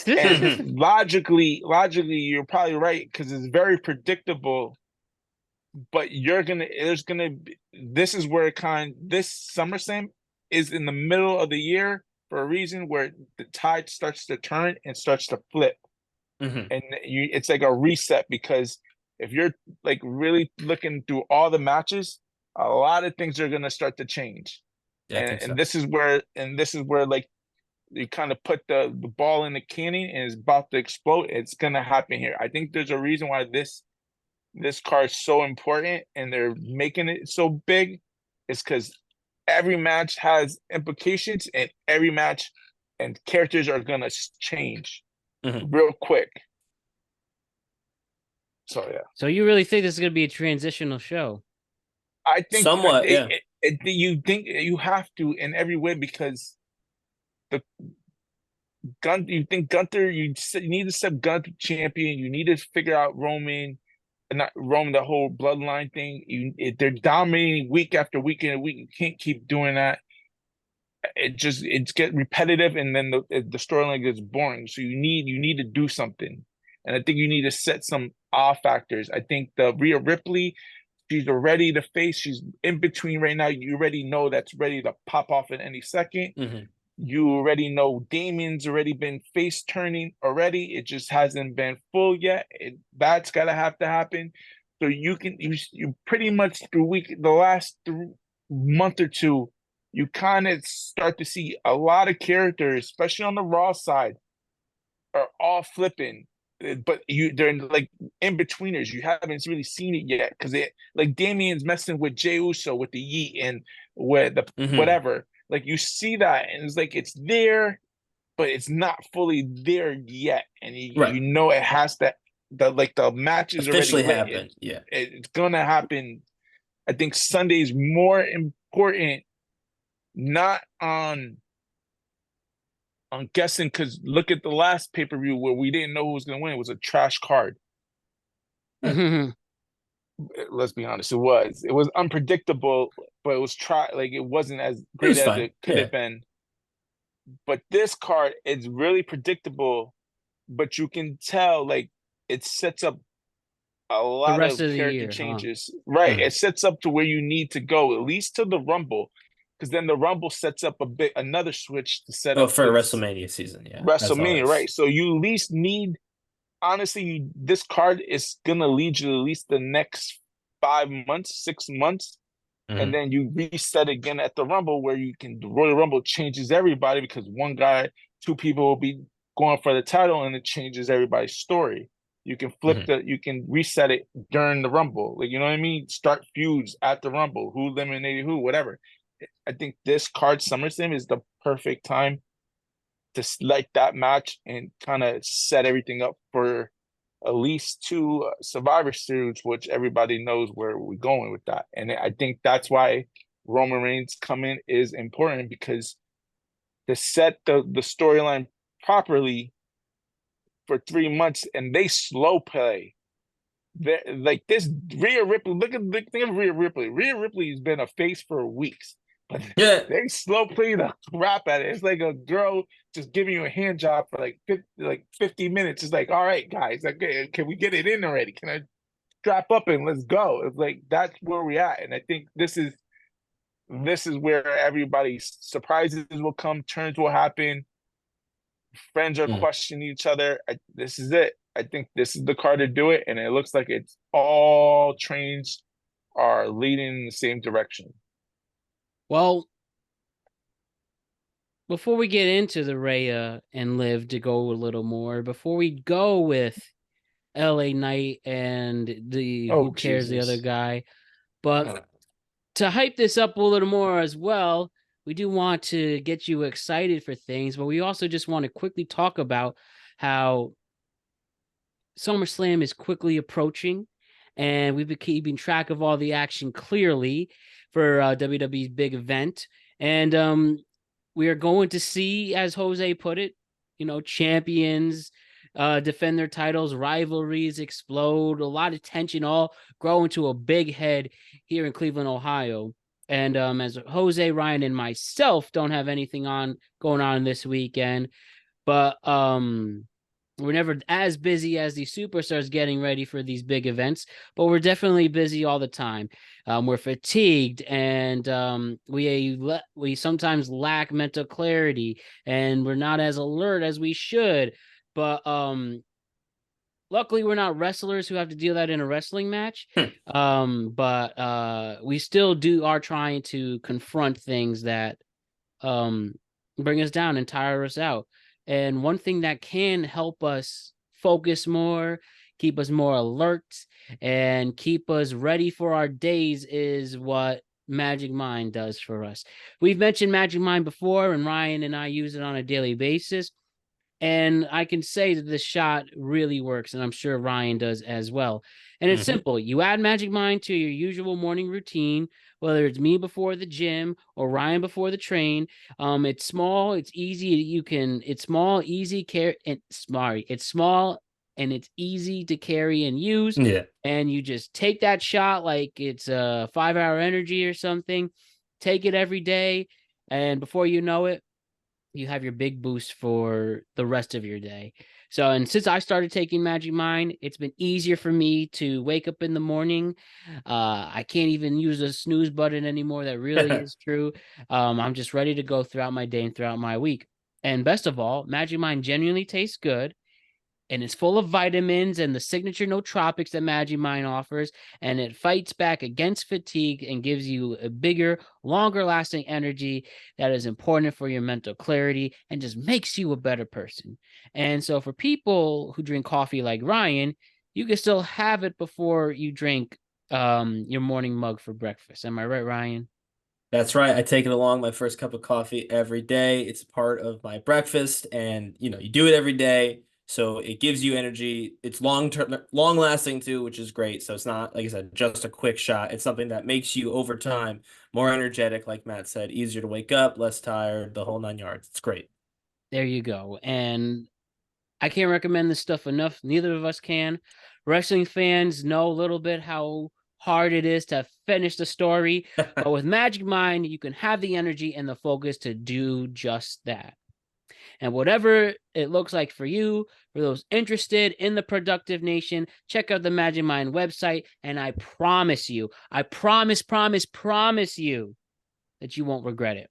and logically, you're probably right because it's very predictable. But this is where this SummerSlam is in the middle of the year for a reason where the tide starts to turn and starts to flip, and it's like a reset because if you're like really looking through all the matches, a lot of things are gonna start to change, Yeah, I think so. and this is where like you kind of put the ball in the cannon and it's about to explode. It's gonna happen here. I think there's a reason why this card is so important and they're making it so big. It's because every match has implications, and every match and characters are gonna change real quick. So yeah. So you really think this is going to be a transitional show? I think somewhat, yeah. You think you have to in every way because you think Gunther, you need to set Gunther champion. You need to figure out Roman, not Roman, the whole bloodline thing. They're dominating week after week and week. You can't keep doing that. It's get repetitive, and then the storyline gets boring. So you need to do something, and I think you need to set some off factors. I think the Rhea Ripley, she's already the face. She's in between right now. You already know that's ready to pop off at any second. You already know Damien's already been face turning already. It just hasn't been full yet. That's gotta have to happen. So you pretty much through the last month or two, you kind of start to see a lot of characters, especially on the Raw side, are all flipping. But they're like in betweeners. You haven't really seen it yet because like Damien's messing with Jey Uso with the yeet and with the whatever. Like you see that, and it's like it's there, but it's not fully there yet. And you know it has to. The match is officially already happened. It's gonna happen. I think Sunday's more important. Not on I'm guessing because look at the last pay-per-view where we didn't know who was going to win. It was a trash card. Let's be honest, it was. It was unpredictable, but it was it wasn't as great as it could have been. But this card is really predictable, but you can tell like it sets up a lot of character changes. Right. It sets up to where you need to go, at least to the Rumble. Because then the Rumble sets up another switch to set up for WrestleMania season, WrestleMania, right? So you at least need, honestly, this card is gonna lead you at least the next 5 months, 6 months, and then you reset again at the Rumble where the Royal Rumble changes everybody because one guy, 2 people will be going for the title, and it changes everybody's story. You can you can reset it during the Rumble, like you know what I mean. Start feuds at the Rumble, who eliminated who, whatever. I think this card SummerSlam is the perfect time to select that match and kind of set everything up for at least 2 Survivor Series, which everybody knows where we're going with that. And I think that's why Roman Reigns coming is important, because to set the storyline properly for 3 months, and they slow play. Like this Rhea Ripley, think of Rhea Ripley. Rhea Ripley has been a face for weeks. But they slow play the crap at it. It's like a girl just giving you a hand job for like 50 minutes. It's like, all right, guys, okay, can we get it in already? Can I strap up and let's go? It's like that's where we're at. And I think this is where everybody's surprises will come, turns will happen. Friends are questioning each other. This is it. I think this is the card to do it, and it looks like it's all trains are leading in the same direction. Well, before we get into the Rhea and Liv to go a little more, before we go with LA Knight and who cares the other guy, but to hype this up a little more as well, we do want to get you excited for things, but we also just want to quickly talk about how SummerSlam is quickly approaching, and we've been keeping track of all the action clearly for WWE's big event. And we are going to see, as Jose put it, champions defend their titles, rivalries explode, a lot of tension, all grow into a big head here in Cleveland, Ohio. And as Jose, Ryan, and myself don't have anything going on this weekend, but we're never as busy as these superstars getting ready for these big events, but we're definitely busy all the time. We're fatigued, and we sometimes lack mental clarity, and we're not as alert as we should. But luckily, we're not wrestlers who have to deal that in a wrestling match. But we still are trying to confront things that bring us down and tire us out. And one thing that can help us focus more, keep us more alert, and keep us ready for our days is what Magic Mind does for us. We've mentioned Magic Mind before, and Ryan and I use it on a daily basis. And I can say that this shot really works, and I'm sure Ryan does as well. And it's simple. You add Magic Mind to your usual morning routine, whether it's me before the gym or Ryan before the train. It's small, it's easy. It's small, easy, it's small and it's easy to carry and use. Yeah. And you just take that shot like it's a 5-hour energy or something. Take it every day, and before you know it, you have your big boost for the rest of your day. So, and since I started taking Magic Mind, it's been easier for me to wake up in the morning. I can't even use a snooze button anymore. That really is true. I'm just ready to go throughout my day and throughout my week. And best of all, Magic Mind genuinely tastes good, and it's full of vitamins and the signature nootropics that Magic Mind offers, and it fights back against fatigue and gives you a bigger, longer lasting energy that is important for your mental clarity and just makes you a better person. And so for people who drink coffee like Ryan, you can still have it before you drink your morning mug for breakfast. Am I right, Ryan? That's right. I take it along my first cup of coffee every day. It's part of my breakfast, and you do it every day. So it gives you energy. It's long lasting too, which is great. So it's not, like I said, just a quick shot. It's something that makes you over time more energetic, like Matt said, easier to wake up, less tired, the whole 9 yards. It's great. There you go. And I can't recommend this stuff enough. Neither of us can. Wrestling fans know a little bit how hard it is to finish the story. But with Magic Mind, you can have the energy and the focus to do just that. And whatever it looks like for you, for those interested in the Productive Nation, check out the Magic Mind website. And I promise you, I promise you that you won't regret it.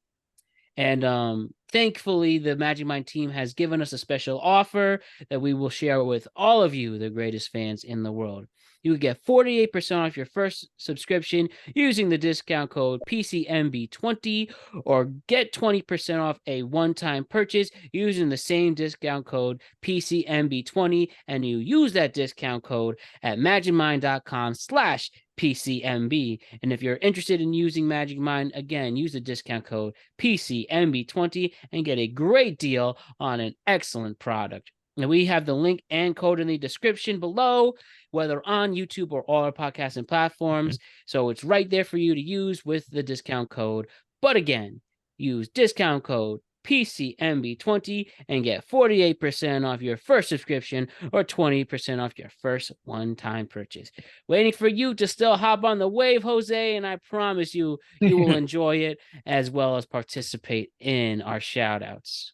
And thankfully, the Magic Mind team has given us a special offer that we will share with all of you, the greatest fans in the world. You will get 48% off your first subscription using the discount code PCMB20, or get 20% off a one-time purchase using the same discount code PCMB20, and you use that discount code at magicmind.com/PCMB. And if you're interested in using Magic Mind, again, use the discount code PCMB20 and get a great deal on an excellent product. And we have the link and code in the description below, whether on YouTube or all our podcasting platforms. So it's right there for you to use with the discount code. But again, use discount code PCMB20 and get 48% off your first subscription or 20% off your first one-time purchase. Waiting for you to still hop on the wave, Jose, and I promise you will enjoy it as well as participate in our shout-outs.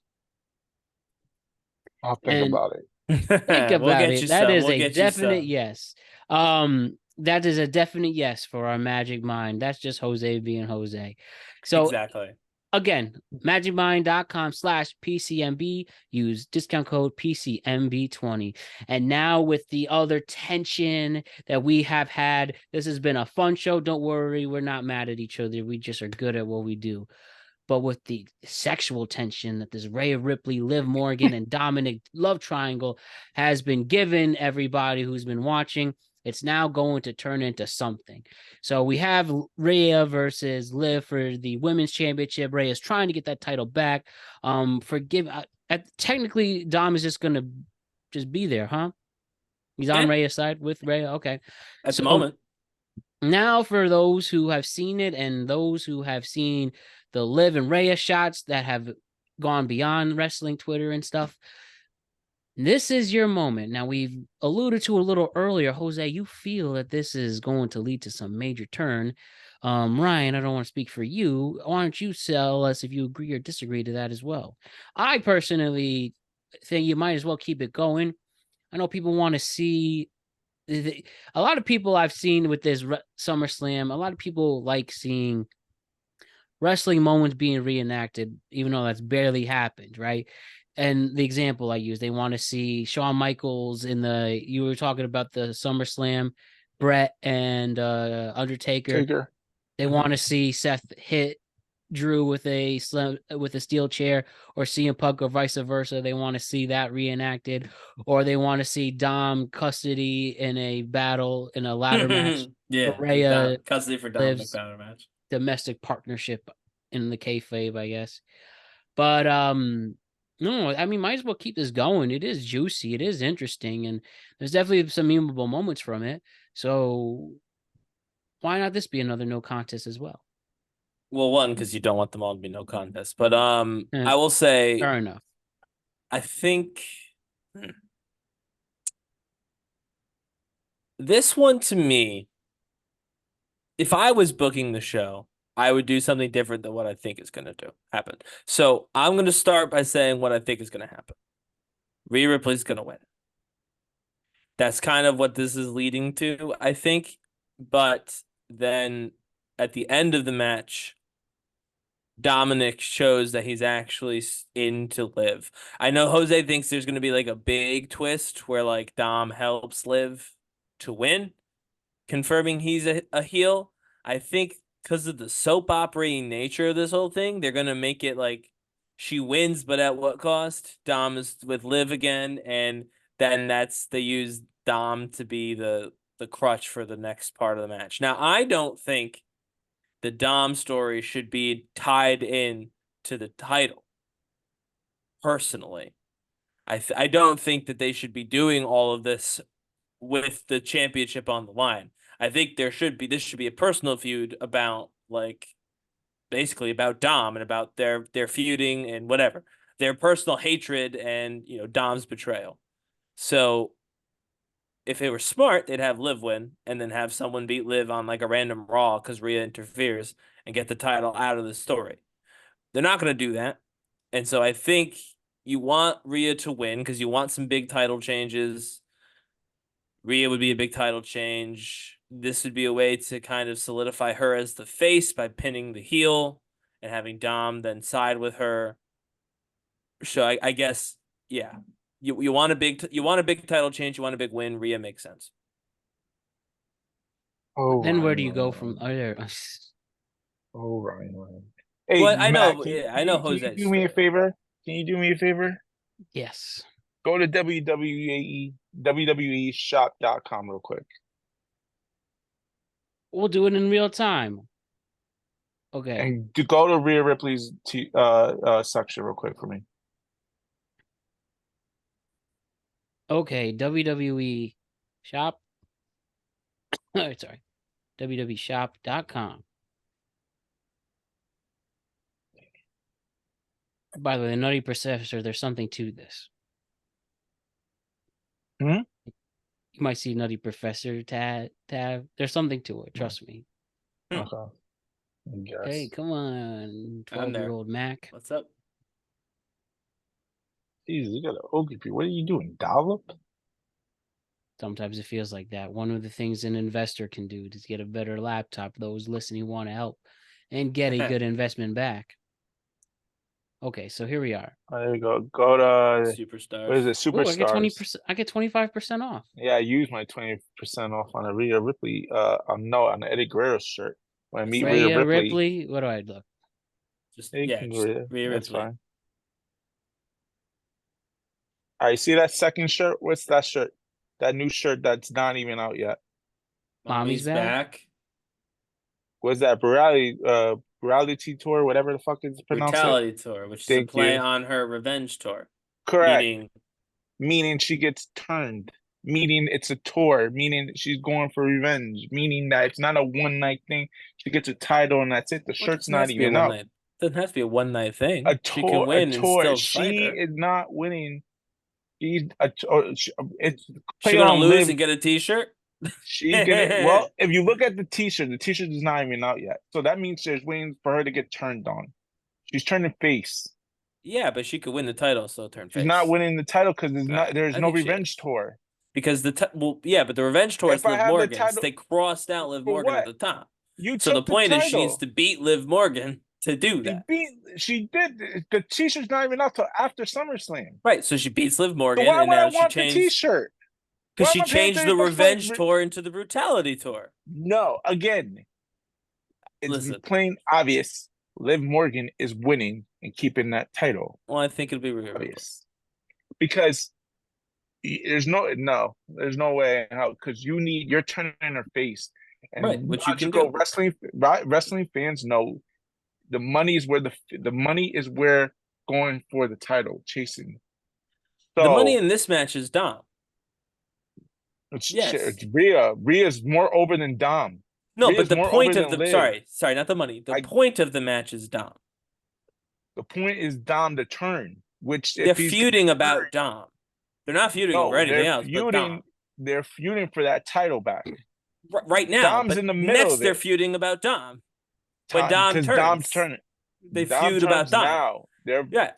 I'll think about it. Think about it. That is a definite yes. That is a definite yes for our Magic Mind. That's just Jose being Jose. So exactly. Again, magicmind.com/PCMB. Use discount code PCMB20. And now with the other tension that we have had, this has been a fun show. Don't worry, we're not mad at each other. We just are good at what we do. But with the sexual tension that this Rhea Ripley, Liv Morgan, and Dominic love triangle has been given everybody who's been watching, it's now going to turn into something. So we have Rhea versus Liv for the women's championship. Rhea is trying to get that title back. Technically, Dom is just going to just be there, huh? He's on Rhea's side with Rhea. Okay. At the moment. Now for those who have seen it and those who have seen the Liv and Rhea shots that have gone beyond wrestling Twitter and stuff, this is your moment. Now, we've alluded to a little earlier, Jose, you feel that this is going to lead to some major turn. Ryan, I don't want to speak for you. Why don't you tell us if you agree or disagree to that as well? I personally think you might as well keep it going. I know people want to see a lot of people I've seen with this SummerSlam, a lot of people like seeing wrestling moments being reenacted, even though that's barely happened, right? And the example I use, they want to see Shawn Michaels you were talking about the SummerSlam, Brett and Undertaker. They want to see Seth hit Drew with a steel chair, or CM Punk, or vice versa. They want to see that reenacted, or they want to see Dom custody in a battle in a ladder match. Yeah, Rhea custody for Dominic lives battle match. domestic partnership in the kayfabe, I guess. But no, I mean, might as well keep this going. It is juicy, it is interesting, and there's definitely some memorable moments from it. So why not this be another no contest as well? Well, one, because you don't want them all to be no contest. But Eh, I will say, fair enough. I think this one to me, if I was booking the show, I would do something different than what I think is going to happen. So I'm going to start by saying what I think is going to happen. Rhea Ripley's going to win. That's kind of what this is leading to, I think. But then at the end of the match, Dominic shows that he's actually in to Liv. I know Jose thinks there's going to be like a big twist where like Dom helps Liv to win, confirming he's a heel. I think because of the soap opera nature of this whole thing, they're going to make it like she wins, but at what cost? Dom is with Liv again, and then they use Dom to be the crutch for the next part of the match. Now, I don't think the Dom story should be tied in to the title. Personally, I don't think that they should be doing all of this with the championship on the line. I think this should be a personal feud about like basically about Dom and about their feuding and whatever. Their personal hatred and, Dom's betrayal. So if they were smart, they'd have Liv win and then have someone beat Liv on like a random Raw because Rhea interferes and get the title out of the story. They're not going to do that. And so I think you want Rhea to win because you want some big title changes. Rhea would be a big title change. This would be a way to kind of solidify her as the face by pinning the heel and having Dom then side with her. So I guess, yeah. You want a big title change, you want a big win, Rhea makes sense. Oh, Then where do Ryan, you go from there? Oh, Ryan. Hey, Well, I know, Matt, I know can you Jose's do me a story. favor? Can you do me a favor? Yes. Go to WWE shop.com real quick. We'll do it in real time. Okay. And go to Rhea Ripley's section real quick for me. Okay, WWE shop. Sorry. WWEshop.com. By the way, the Nutty Professor, there's something to this. Hmm? You might see Nutty Professor tab. There's something to it, trust me. Okay. I guess. Okay, come on, 12-year-old Mac. What's up? Jesus, you got an ogre. What are you doing? Dollop? Sometimes it feels like that. One of the things an investor can do is get a better laptop. Those listening want to help and get a good investment back. Okay, so here we are. There you go. Go to Superstars. what is it? Ooh, I get Superstars. 20%. I get 25% off. Yeah, I used my 20% off on a Rhea Ripley. On the Eddie Guerrero shirt. When I meet Rhea Ripley. What do I look? Just Rhea, Rhea that's Ripley. fine. All right, see that second shirt? What's that shirt? That new shirt that's not even out yet. Mommy's back? What's that? Brutality Tour, whatever the fuck is pronounced. Brutality Tour, which is a play on her Revenge Tour. Correct. Meaning she gets turned. Meaning it's a tour. Meaning she's going for revenge. Meaning that it's not a one-night thing. She gets a title and that's it. The shirt's not even out. It doesn't have to be a one-night thing. A She tour. can win A tour. and still fight She her. is not winning. It's She gonna lose and get a T-shirt. She's gonna. Well, if you look at the T-shirt is not even out yet. So that means there's waiting for her to get turned on. She's turning face. Yeah, but she could win the title and still turn face. She's not winning the title because there's no revenge tour. Because but the Revenge Tour is Liv Morgan. They crossed out Liv Morgan at the top. So the point is she needs to beat Liv Morgan to do that. She did. The T-shirt's not even out till after SummerSlam. Right. So she beats Liv Morgan. So why and would now I want the T-shirt? Because she changed the Revenge Tour into the Brutality Tour. No, again, it's plain obvious. Liv Morgan is winning and keeping that title. Well, I think it'll be Rhea Ripley. Obvious. Because there's no way how, because you're turning her face. And Right, which you can do. Wrestling fans know the money is where going for the title, chasing. So the money in this match is Dom. It's Rhea. Rhea's more over than Dom. No, Rhea's but the point of Liv. sorry, not the money. The point of the match is Dom. The point is Dom to turn, which they're feuding about Dom. They're not feuding over anything else. But Dom. They're feuding for that title back. Right now, Dom's in the middle. Next, they're feuding about Dom. When Dom turns, Dom's turning. They feud about Dom. Now.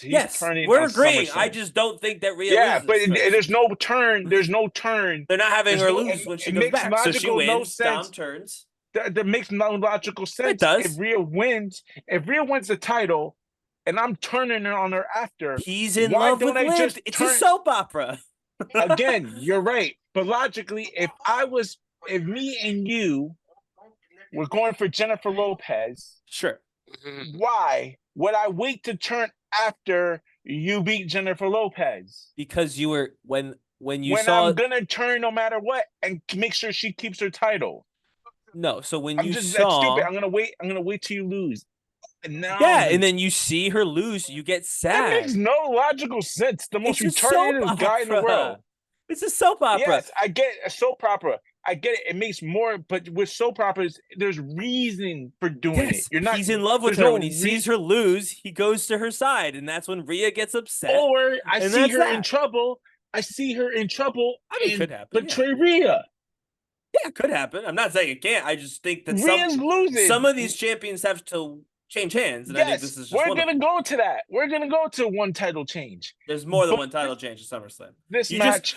Yes, we're agreeing. I just don't think that Rhea loses. But there's no turn. There's no turn. They're not having her lose when she comes back. So she wins. Dom turns. That makes no logical sense. It does. If Rhea wins the title, and I'm turning on her after, he's in love with Liv. It's a soap opera. Again, you're right. But logically, if me and you were going for Jennifer Lopez, sure. Why would I wait to turn after you beat Jennifer Lopez? Because you were when I'm gonna turn no matter what and make sure she keeps her title. No, so when that's stupid. I'm gonna wait till you lose. And then you see her lose, you get sad. That makes no logical sense. The most retarded guy in the world. It's a soap opera. Yes, I get a soap opera. I get it. It makes more, but with soap operas, there's reason for doing it. He's in love with her. When he sees her lose, he goes to her side, and that's when Rhea gets upset. Or I see her in trouble. I mean, it could happen. Betray Rhea. Yeah, it could happen. I'm not saying it can't. I just think that some of these champions have to change hands. And I think this is just we're going to go to that. We're going to go to one title change. There's more than one title change at SummerSlam.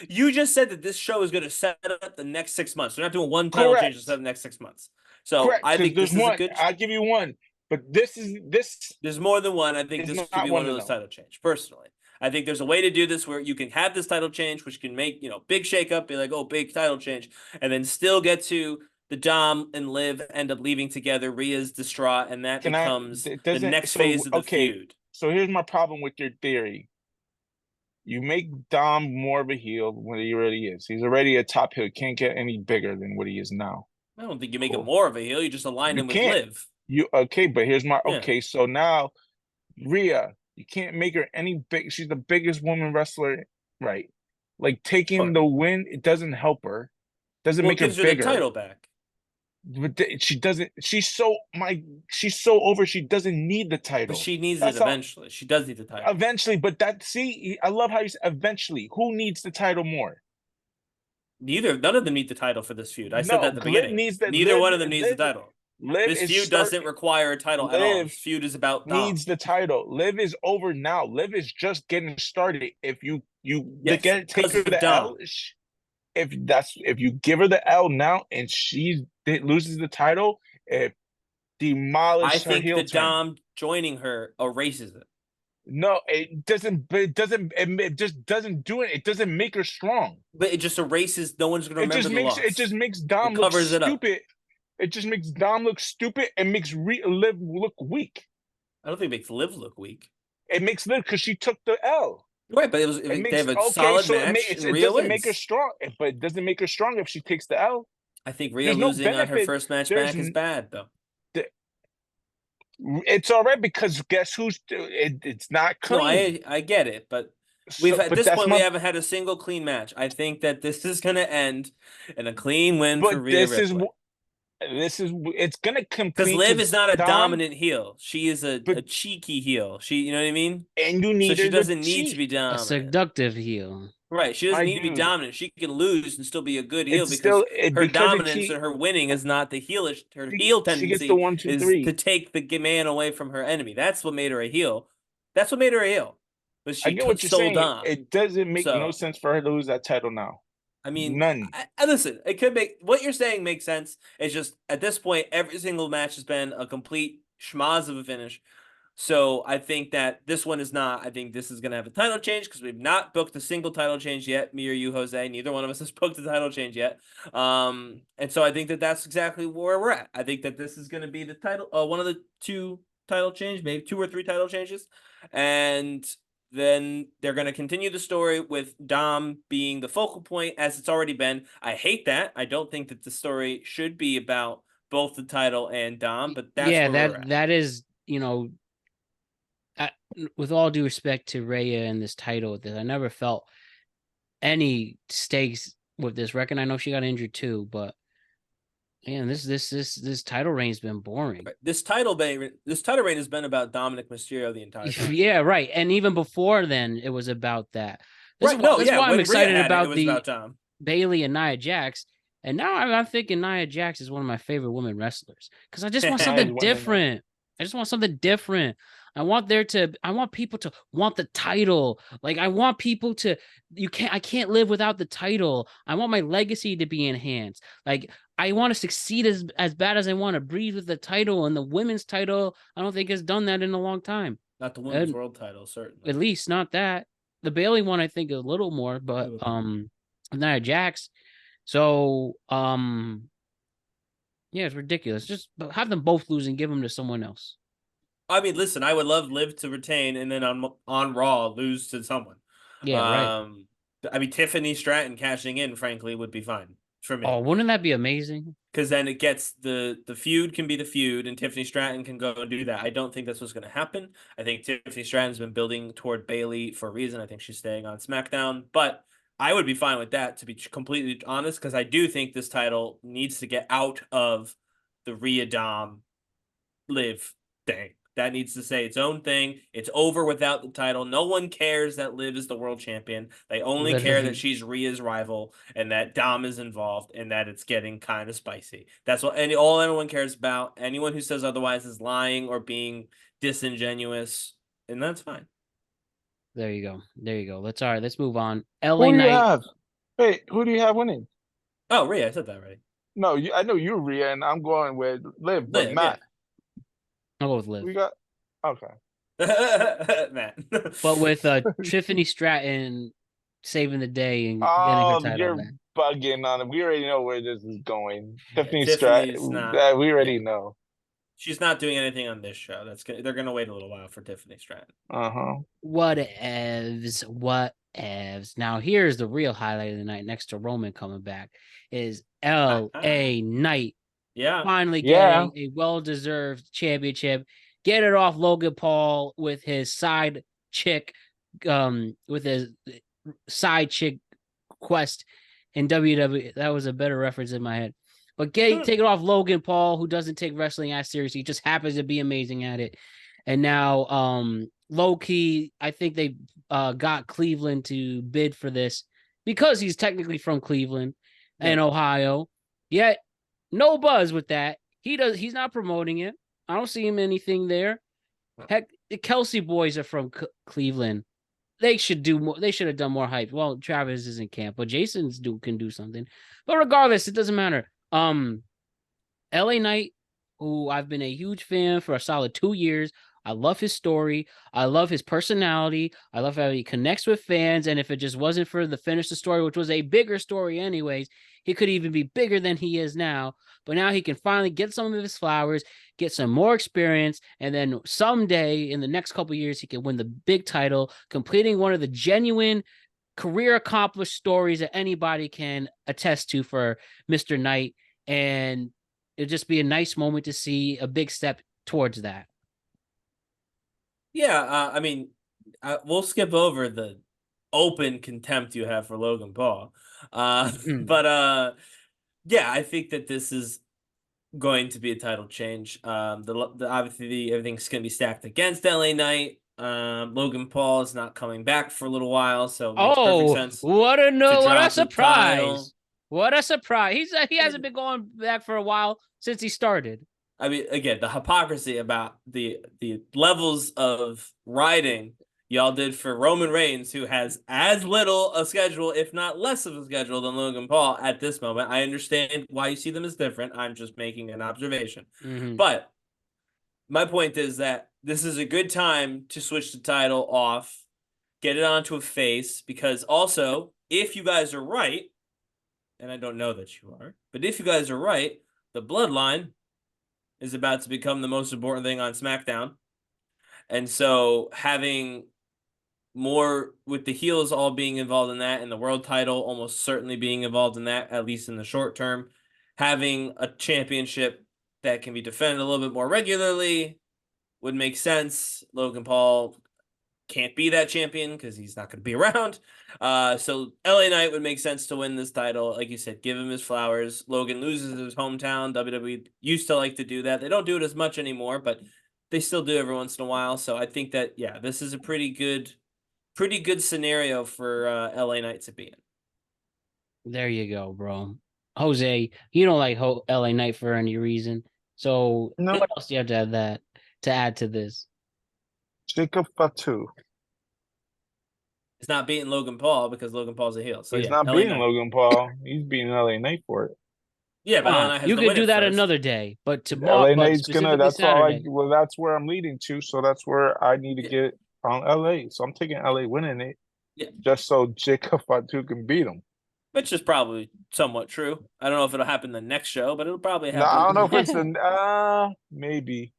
You just said that this show is going to set up the next 6 months. We're not doing one title change to set up the next 6 months. So I think this is a good. I'll give you one, but There's more than one. I think this could be one of those title change. Personally, I think there's a way to do this where you can have this title change, which can make big shakeup, be like, oh, big title change, and then still get to the Dom and Liv end up leaving together. Rhea's distraught, and that becomes the next phase of the feud. So here's my problem with your theory. You make Dom more of a heel when he already is. He's already a top heel. Can't get any bigger than what he is now. I don't think you make him more of a heel. You just align him with Liv. But here's my So now Rhea, you can't make her any big. She's the biggest woman wrestler, right? Like taking the win, it doesn't help her. Doesn't make her bigger. Her the title back. But she doesn't. She's so over. She doesn't need the title. But she needs it eventually. She does need the title eventually. But I love how you said eventually. Who needs the title more? None of them need the title for this feud. I said that at the beginning. Neither one of them needs the title. This feud doesn't require a title at all. This feud is about Dom. Needs the title. Liv is over now. Liv is just getting started. If you take her the L, if you give her the L now and she loses the title, it demolishes her heel turn. I think that Dom joining her erases it. No, it doesn't. It just doesn't do it. It doesn't make her strong. But it just erases. No one's gonna remember the loss. It just makes Dom look stupid. It just makes Dom look stupid and makes Liv look weak. I don't think it makes Liv look weak. It makes Liv because she took the L. Right, but they have a solid match. It doesn't make her strong, but it doesn't make her strong if she takes the L. I think Rhea losing on her first match back is bad, though. It's all right because guess who's it's not clean. No, I get it, but at this point we haven't had a single clean match. I think that this is going to end in a clean win for Rhea Ripley. It's gonna complete because Liv is not a dominant heel. She is a cheeky heel. You know what I mean? And you need she doesn't need to be dominant. A seductive heel. Right. She doesn't need to be dominant. She can lose and still be a good heel because her dominance and her winning is not the heelish. Her heel tendency gets the 1, 2, 3. is to take the man away from her enemy. That's what made her a heel. But she stole Dom. It doesn't make no sense for her to lose that title now. I mean, none. Listen, it could make what you're saying makes sense. It's just at this point, every single match has been a complete schmoz of a finish. So I think that this one is not. I think this is going to have a title change because we've not booked a single title change yet. Me or you, Jose. Neither one of us has booked a title change yet. And so I think that that's exactly where we're at. I think that this is going to be the title, one of the two title change, maybe 2 or 3 title changes. And then they're going to continue the story with Dom being the focal point as it's already been. I hate that. I don't think that the story should be about both the title and Dom, but that's where we're at. that is, with all due respect to Rhea and this title, I never felt any stakes with this record. I know she got injured too, but man, this title reign's been boring. This title reign has been about Dominic Mysterio the entire time. Yeah, right. And even before then, it was about that. This Right? is why I'm excited about about Dom. Bailey and Nia Jax. And now I'm thinking Nia Jax is one of my favorite women wrestlers because I just want something different. I just want something different. I want people to want the title. Like I want people to, I can't live without the title. I want my legacy to be enhanced. Like I want to succeed as bad as I want to breathe with the title, and the women's title, I don't think has done that in a long time. Not the women's world title, certainly. At least not that. The Bailey one, I think, a little more, but Nia Jax. So yeah, it's ridiculous. Just have them both lose and give them to someone else. I mean, listen, I would love Liv to retain and then on Raw lose to someone. Yeah, right. I mean, Tiffany Stratton cashing in, frankly, would be fine for me. Oh, wouldn't that be amazing? Because then it gets the feud can be the feud, and Tiffany Stratton can go and do that. I don't think that's what's going to happen. I think Tiffany Stratton's been building toward Bailey for a reason. I think she's staying on SmackDown, but I would be fine with that, to be completely honest, because I do think this title needs to get out of the Rhea Dom Liv thing. That needs to say its own thing. It's over without the title. No one cares that Liv is the world champion. They only care that she's Rhea's rival and that Dom is involved and that it's getting kind of spicy. That's what all anyone cares about. Anyone who says otherwise is lying or being disingenuous, and that's fine. There you go. Let's move on. Who LA do you Knight. have? Wait, who do you have winning? Oh, Rhea, I said that already. No, I know you're Rhea, and I'm going with Liv, but Liv, Matt. I'll go with Liv. We got okay. Matt. But with Tiffany Stratton saving the day and getting her title you're back. bugging on it. We already know where this is going. Tiffany Tiffany's Stratton. not- We already know. She's not doing anything on this show. They're gonna wait a little while for Tiffany Stratton. Whatevs. Now here's the real highlight of the night. Next to Roman coming back is LA Knight. Yeah. Finally getting a well-deserved championship. Get it off Logan Paul with his side chick, quest in WWE. That was a better reference in my head. But take it off Logan Paul, who doesn't take wrestling as seriously. He just happens to be amazing at it. And now, low key, I think they got Cleveland to bid for this because he's technically from Cleveland and Ohio. Yet, no buzz with that. He's not promoting it. I don't see him anything there. Heck, the Kelsey boys are from Cleveland. They should do more. They should have done more hype. Well, Travis is in camp, but Jason's can do something. But regardless, it doesn't matter. LA Knight, who I've been a huge fan for a solid 2 years. I love his story. I love his personality. I love how he connects with fans. And if it just wasn't for the finish the story, which was a bigger story anyways, he could even be bigger than he is now. But now he can finally get some of his flowers, get some more experience, and then someday in the next couple of years, he can win the big title, completing one of the genuine career accomplished stories that anybody can attest to for Mr. Knight. And it'd just be a nice moment to see a big step towards that. Yeah, I mean, we'll skip over the open contempt you have for Logan Paul. But yeah, I think that this is going to be a title change. Obviously everything's going to be stacked against LA Knight. Logan Paul is not coming back for a little while, so it makes perfect sense. What a surprise! What a surprise! He hasn't been going back for a while since he started. I mean, again, the hypocrisy about the levels of writing y'all did for Roman Reigns, who has as little a schedule, if not less of a schedule, than Logan Paul at this moment. I understand why you see them as different. I'm just making an observation. Mm-hmm. But my point is that this is a good time to switch the title off, get it onto a face, because also, if you guys are right, and I don't know that you are, but if you guys are right, the bloodline is about to become the most important thing on SmackDown. And so having more with the heels all being involved in that and the world title almost certainly being involved in that, at least in the short term, having a championship that can be defended a little bit more regularly would make sense. Logan Paul can't be that champion because he's not going to be around. So LA Knight would make sense to win this title. Like you said, give him his flowers. Logan loses his hometown. WWE used to like to do that. They don't do it as much anymore, but they still do every once in a while. So I think that, yeah, this is a pretty good scenario for LA Knight to be in. There you go, bro. Jose, you don't like LA Knight for any reason. So No. what else do you have to add to this? Jacob Fatu. It's not beating Logan Paul because Logan Paul's a heel. So He's yeah, not LA beating Knight. Logan Paul. He's beating LA Knight for it. Yeah, but LA Knight has you to could win do it that first. another day, but tomorrow, LA but Knight's specifically that's all Saturday. well, that's where I'm leading to. So that's where I need to get on LA. So I'm taking LA winning it. Yeah. Just so Jacob Fatu can beat him. Which is probably somewhat true. I don't know if it'll happen the next show, but it'll probably happen. No, I don't know if it's maybe.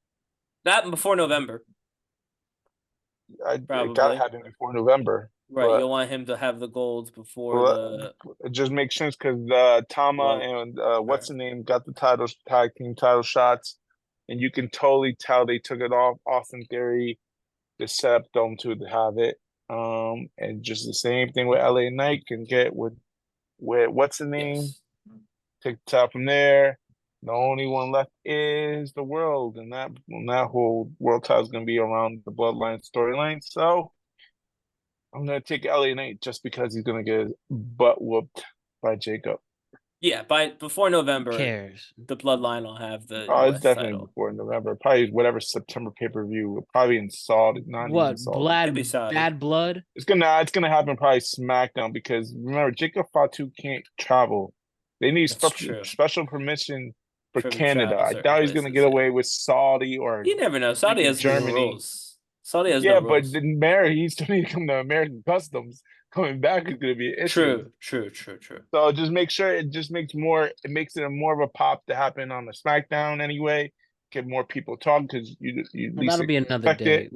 That before November. It gotta happen before November. Right, but, you'll want him to have the gold before it just makes sense because Tama and what's the name got the tag team title shots, and you can totally tell they took it off Austin Theory, the setup Dome to have it. And just the same thing with LA Knight can get with what's the name? Yes. Take the top from there. The only one left is the world, and that whole world title is going to be around the Bloodline storyline. So I'm going to take LA Knight just because he's going to get his butt whooped by Jacob. Yeah, before November, Who cares? the Bloodline will have the it's US definitely title. before November. Probably whatever September pay-per-view. Probably in Saudi. Bad blood? It's gonna happen probably SmackDown because remember Jacob Fatu can't travel. They need special permission for Canada. I doubt he's gonna get away with Saudi or you never know. Saudi has Germany rules. Saudi has no rules. But the mayor he still need to come to American Customs. Coming back is gonna be an issue. True. So just make sure it makes it more of a pop to happen on the SmackDown anyway. Get more people talking because you that'll be another day.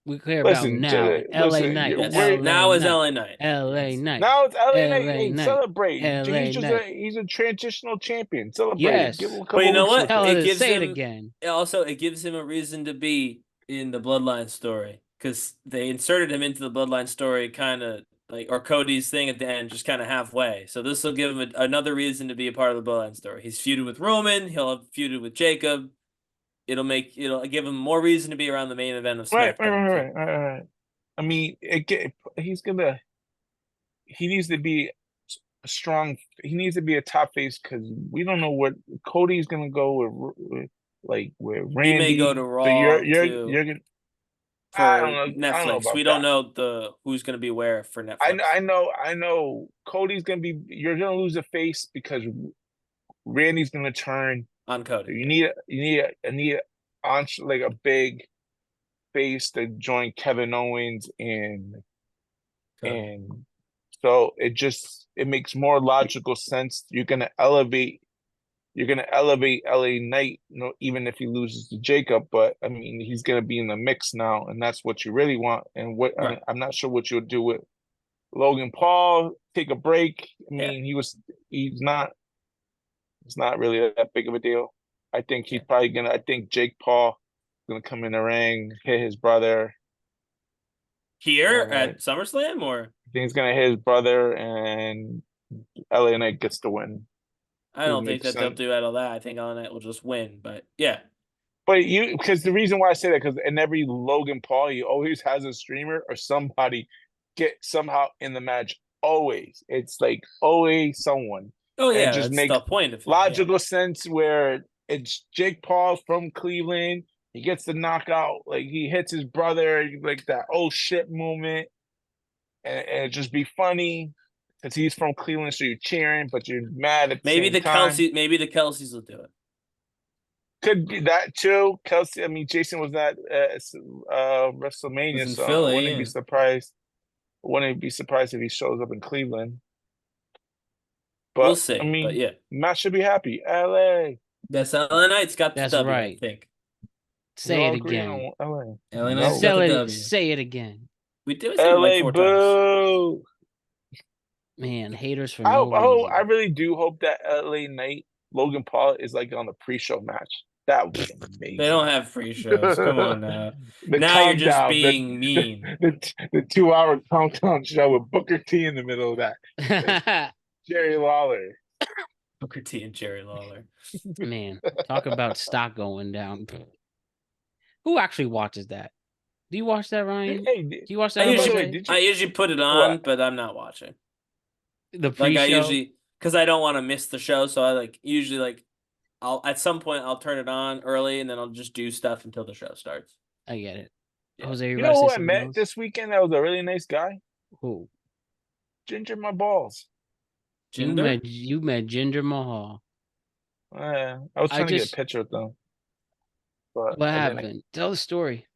We care about now. LA Knight. Now is LA Knight. LA Knight. Now it's LA Knight. LA Hey, Knight. celebrate. LA He's a transitional champion. Celebrate. Yes. Give him a but you know what? It again. Also, it gives him a reason to be in the Bloodline story because they inserted him into the Bloodline story kind of or Cody's thing at the end, just kind of halfway. So this will give him another reason to be a part of the Bloodline story. He's feuded with Roman. He'll have feuded with Jacob. It'll give him more reason to be around the main event of SmackDown. Right. I mean, he needs to be strong. He needs to be a top face because we don't know what Cody's gonna go with Randy. He may go to Raw. So you're gonna. For Netflix, we don't know who's going to be where for Netflix. I know. Cody's going to be. You're going to lose a face because Randy's going to turn on Cody. You need a big face to join Kevin Owens and so it makes more logical sense. You're going to elevate LA Knight, even if he loses to Jacob, but I mean he's gonna be in the mix now, and that's what you really want. And I'm not sure what you'll do with Logan Paul. Take a break. I mean, it's not really that big of a deal. I think he's probably gonna. I think Jake Paul is gonna come in the ring, hit his brother here at SummerSlam, or I think he's gonna hit his brother, and LA Knight gets the win. I don't think that they'll do all that. I think LA Knight will just win, but yeah. But because the reason why I say that, because in every Logan Paul, he always has a streamer or somebody get somehow in the match. Always. It's always someone. Oh, yeah. And just makes the point of it, logical sense where it's Jake Paul from Cleveland. He gets the knockout. He hits his brother, that oh shit moment. And it just be funny. Because he's from Cleveland, so you're cheering, but you're mad at the same time. Maybe the Kelseys will do it. Could be that too. Kelsey, I mean, Jason was at WrestleMania, so Philly, I wouldn't be surprised. Wouldn't be surprised if he shows up in Cleveland. But we'll see. I mean, but yeah, Matt should be happy. LA. That's LA Knight's got the That's W, I right. think. We Say all it agree again. on LA. LA Knight's No. got the Say W. say it again. We said it like LA 4 times. boo. Man, haters for I no hope, reason. I really do hope that LA Knight Logan Paul is like on the pre-show match. That would be amazing. They don't have free shows. Come on now. The Now you're just countdown, being mean. the 2 hour countdown show with Booker T in the middle of that. Jerry Lawler. Booker T and Jerry Lawler. Man, talk about stock going down. Who actually watches that? Do you watch that, Ryan? Hey, Do you watch I that? on usually, Monday? did you- I usually put it on, What? but I'm not watching. The Like pre-show. I usually, because I don't want to miss the show, so I usually I'll at some point I'll turn it on early, and then I'll just do stuff until the show starts. I get it. Yeah. Jose, you You about know to who say I something met else? this weekend that was a really nice guy? Who? Ginger my balls. Jinder? You met Jinder Mahal. I was I trying to get just- a picture with them. But What I didn't. happened? Tell the story.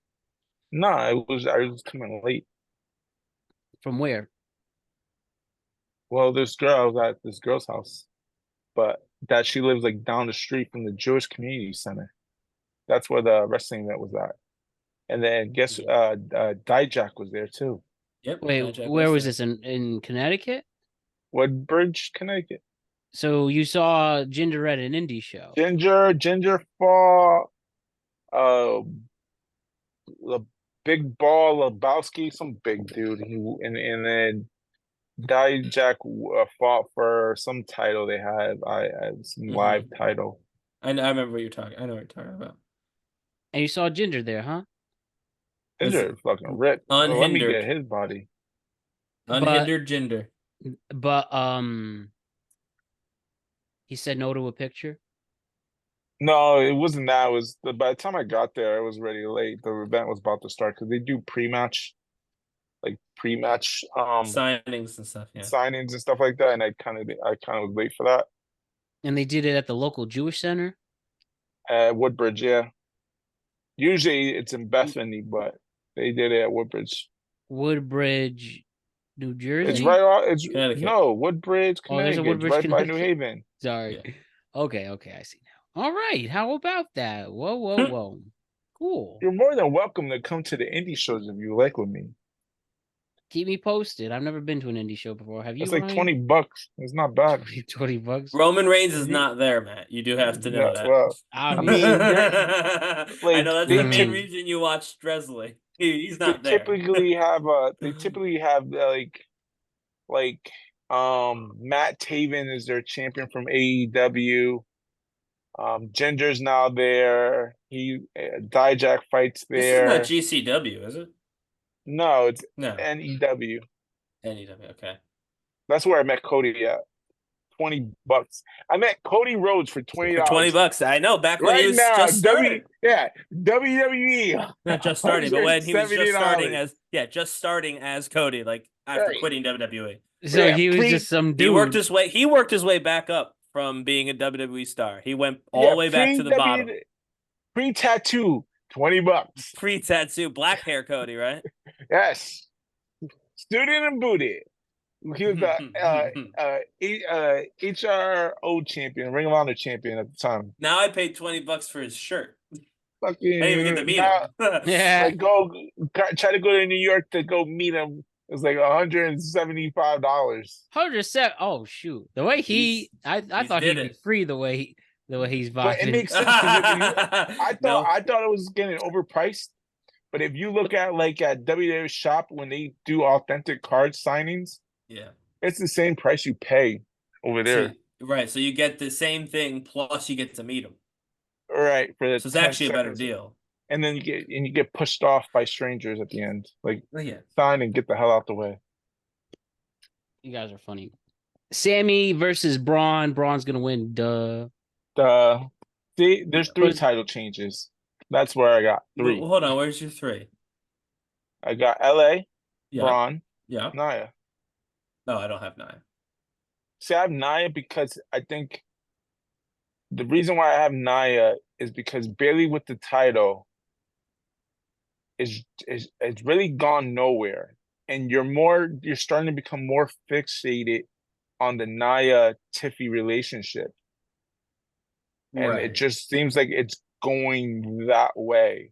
No, I was coming late. From where? Well, this girl, I was at this girl's house, but that she lives like down the street from the Jewish Community Center. That's where the wrestling event was at. And then guess Dijak was there too. Yep. Wait, Jack where was there. this in Connecticut? Woodbridge, Connecticut. So you saw Jinder at an indie show. Ginger Fall, the big ball Lebowski, some big dude. And then Dijak fought for some title they had. I some live title. I remember what you're talking. I know what you're talking about. And you saw Jinder there, huh? Ginger fucking ripped. Let me Unhindered. get his body. Unhindered Jinder. But he said no to a picture. No, it wasn't that. It was by the time I got there, it was already late. The event was about to start because they do pre-match Signings and stuff. Yeah. signings and stuff like that, and I kind of was late for that. And they did it at the local Jewish center. Woodbridge, yeah. Usually it's in Bethany, but they did it at Woodbridge. Woodbridge, New Jersey. It's right off. It's Connecticut. no Woodbridge, Oh, there's a Connecticut. Woodbridge, It's right by New Connecticut. Haven. Sorry. Yeah. Okay, I see now. All right, how about that? Whoa. Cool. You're more than welcome to come to the indie shows if you like with me. Keep me posted. I've never been to an indie show before. Have you? It's like Ryan? $20. It's not bad. $20. Roman Reigns is You- not there, Matt. You do have to know No, that. well, I I mean, mean, I like, know that's they the main typ- reason you watched Dresley. He's they not there. typically have Matt Taven is their champion from AEW. Ginger's now there. Dijak fights This there. is not GCW, is it? No, it's No. NEW. NEW. Okay. That's where I met Cody at. $20. I met Cody Rhodes for $20. For $20. I know. Back when he Right was now, just starting. WWE. Not just starting, but when he was just starting $170. just starting as Cody, like after Right. quitting WWE. so Yeah, he was just some dude. He worked his way back up from being a WWE star. He went all the way back to the bottom. Pre-tattoo, $20. Pre-tattoo, black hair Cody, right? Yes. Student and booty. He was the HRO champion, Ring of Honor champion at the time. Now I paid $20 for his shirt. Fucking I didn't even get to meet now, him. Yeah. try to go to New York to go meet him. It was like $175. 107. Oh shoot! The way I thought he'd did be it. free the way he's But it vibing. makes sense because I No. thought it was getting overpriced. But if you look at at WWE Shop when they do authentic card signings, Yeah. it's the same price you pay over there. Right. So you get the same thing plus you get to meet him. Right. For the So it's 10 actually a better seconds. deal. And then you get pushed off by strangers at the end. Like Yeah. sign and get the hell out the way. You guys are funny. Sammy versus Braun. Braun's gonna win. Duh. See, there's 3 But- title changes. That's where I got 3. Well, hold on. Where's your 3? I got LA, Yeah. Braun, Yeah. Nia. No, I don't have 9. See, I have Nia because I think the reason why I have Nia is because Bailey with the title is really gone nowhere. And you're starting to become more fixated on the Nia Tiffy relationship. and it Right. just seems like it's going that way,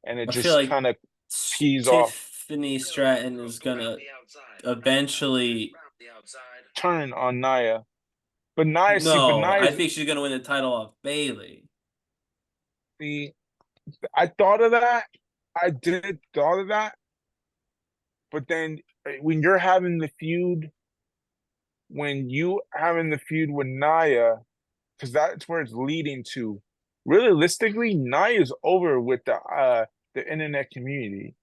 and it I feel just like kind of tees off, Tiffany Stratton is gonna eventually. turn on Nia. But Nia, No, I think she's gonna win the title off Bailey. see, I thought of that. I did thought of that, but then when you're having the feud, when you having the feud with Nia, because that's where it's leading to. Realistically, Nia's over with the internet community.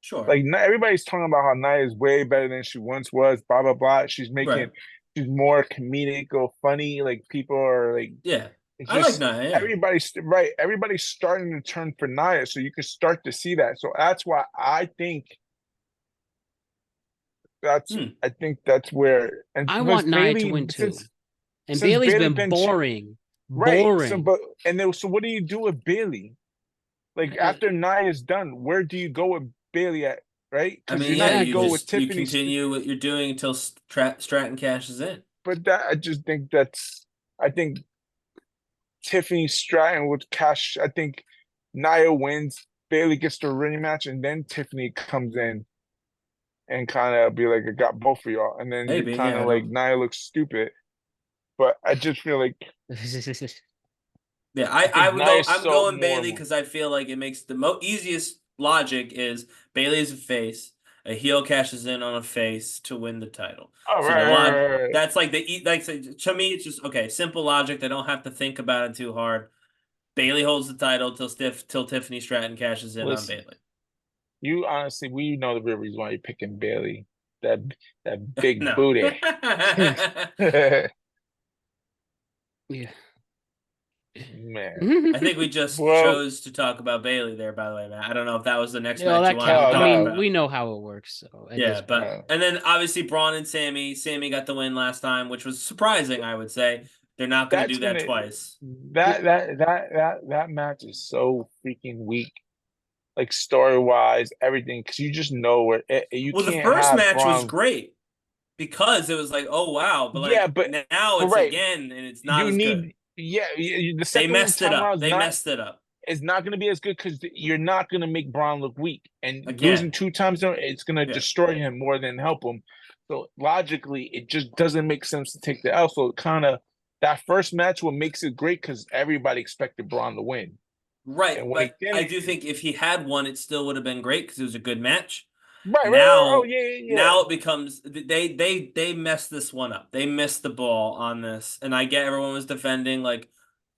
Sure. Like everybody's talking about how Nia is way better than she once was. Blah blah blah. She's Right. more comedic or funny. Like people are like, Yeah. it's I like just Nia. Yeah. everybody's right. Everybody's starting to turn for Nia, so you can start to see that. So that's why Hmm. I think that's where, and I because want Nia to win too. And since Bailey's Bailey been been boring. right. So Boring. but and then so what do you do with Bailey? Like after Nia's done, where do you go with Bailey at? Right? I Because mean, you're not yeah, gonna you go with just you Tiffany. continue what you're doing until Stratton cashes in. But that I just think I think Tiffany Stratton would cash. I think Nia wins, Bailey gets the rematch, and then Tiffany comes in and kind of be like, I got both of y'all. And then you're Maybe, kind yeah, of I like, don't. Nia looks stupid. But I just feel like Yeah, I I think would go. Nia's I'm so going more. Bailey because I feel like it makes the easiest logic is Bailey's a face, a heel cashes in on a face to win the title. Oh, So the log right. that's like to me it's just okay, simple logic. They don't have to think about it too hard. Bailey holds the title till Tiffany Stratton cashes in on Listen, Bailey. you honestly, we know the real reason why you're picking Bailey. That that big No. booty. Yeah. Man. I think we just Well, chose to talk about Bailey there, by the way, man. I don't know if that was the next Well, match you that wanted to count. I talk mean, no. about. we know how it works, so it Yeah, is what but Uh, and then obviously Braun and Sammy. Sammy got the win last time, which was surprising, I would say. They're not going to that's do that gonna twice. that match is so freaking weak. Like story wise, everything, because you just know where you Well, the can't first have match was Braun. great because it was like, oh wow, but Yeah, like but now it's right, again and it's not you as good. need the They second messed it time up. around They messed it up is not going to be as good because you're not going to make Braun look weak, and losing again. two times it's going to Yeah, destroy him more than help him. So logically, it just doesn't make sense to take the L. So kind of that first match, what makes it great because everybody expected Braun to win, right. and when he But I didn't, do think if he had won, it still would have been great because it was a good match. right. Oh Now, yeah, yeah, yeah. now it becomes they messed this one up. They missed the ball on this, and I get everyone was defending like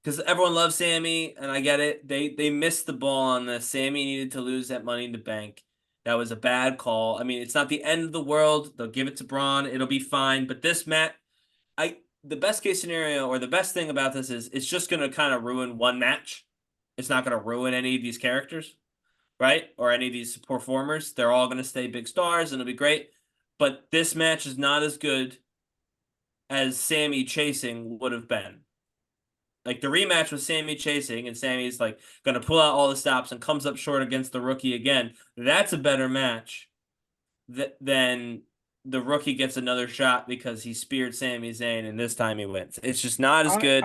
because everyone loves Sammy, and I get it. They missed the ball on this. Sammy needed to lose that Money in the Bank. That was a bad call. I mean, it's not the end of the world. They'll give it to Braun. It'll be fine. But this match, the best case scenario or the best thing about this is it's just gonna kind of ruin one match. It's not gonna ruin any of these characters, right? Or any of these performers. They're all gonna stay big stars and it'll be great. But this match is not as good as Sammy chasing would have been. Like the rematch with Sammy chasing, and Sammy's like gonna pull out all the stops and comes up short against the rookie again. That's a better match than the rookie gets another shot because he speared Sami Zayn and this time he wins. It's just not as I good.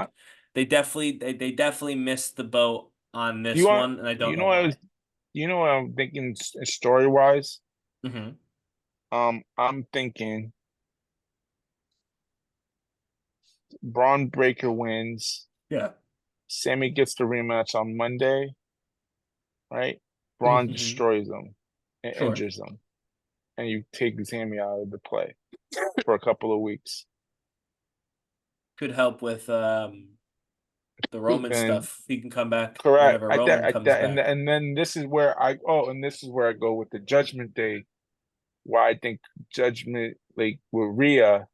They definitely missed the boat on you this want one, and I don't you know know what I was why. you know what I'm thinking story wise. Mm-hmm. I'm thinking Braun Breaker wins. Yeah. Sammy gets the rematch on Monday, right? Braun Mm-hmm. destroys him and Sure. injures him, and you take Sammy out of the play for a couple of weeks. Could help with the Roman And stuff. He can come back correct, whenever Roman comes back. and then this is where and this is where I go with the Judgment Day. Why I think Judgment like with Rhea,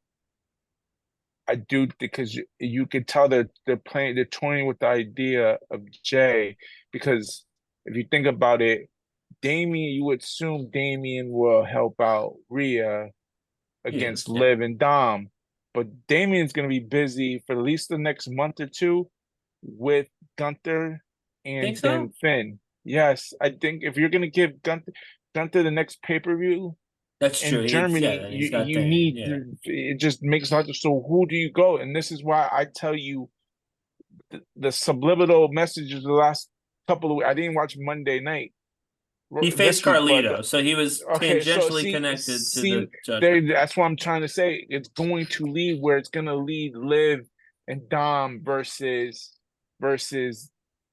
I do because you could tell that they're toying with the idea of Jay because if you think about it, Damien, you would assume Damien will help out Rhea He against is, yeah. Liv and Dom, but Damien's gonna be busy for at least the next month or two with Gunther Think and then so? Finn. Yes, I think if you're gonna give Gunther the next pay-per-view That's true. in He needs, yeah, Germany, then he's got you Dane. need Yeah. it just makes logic. So who do you go? And this is why I tell you the subliminal messages the last couple of weeks. I didn't watch Monday night. He faced this week, Carlito, so he was okay, so tangentially see, connected to see, the there. judgment. That's what I'm trying to say. It's going to lead where it's going to lead Liv and Dom versus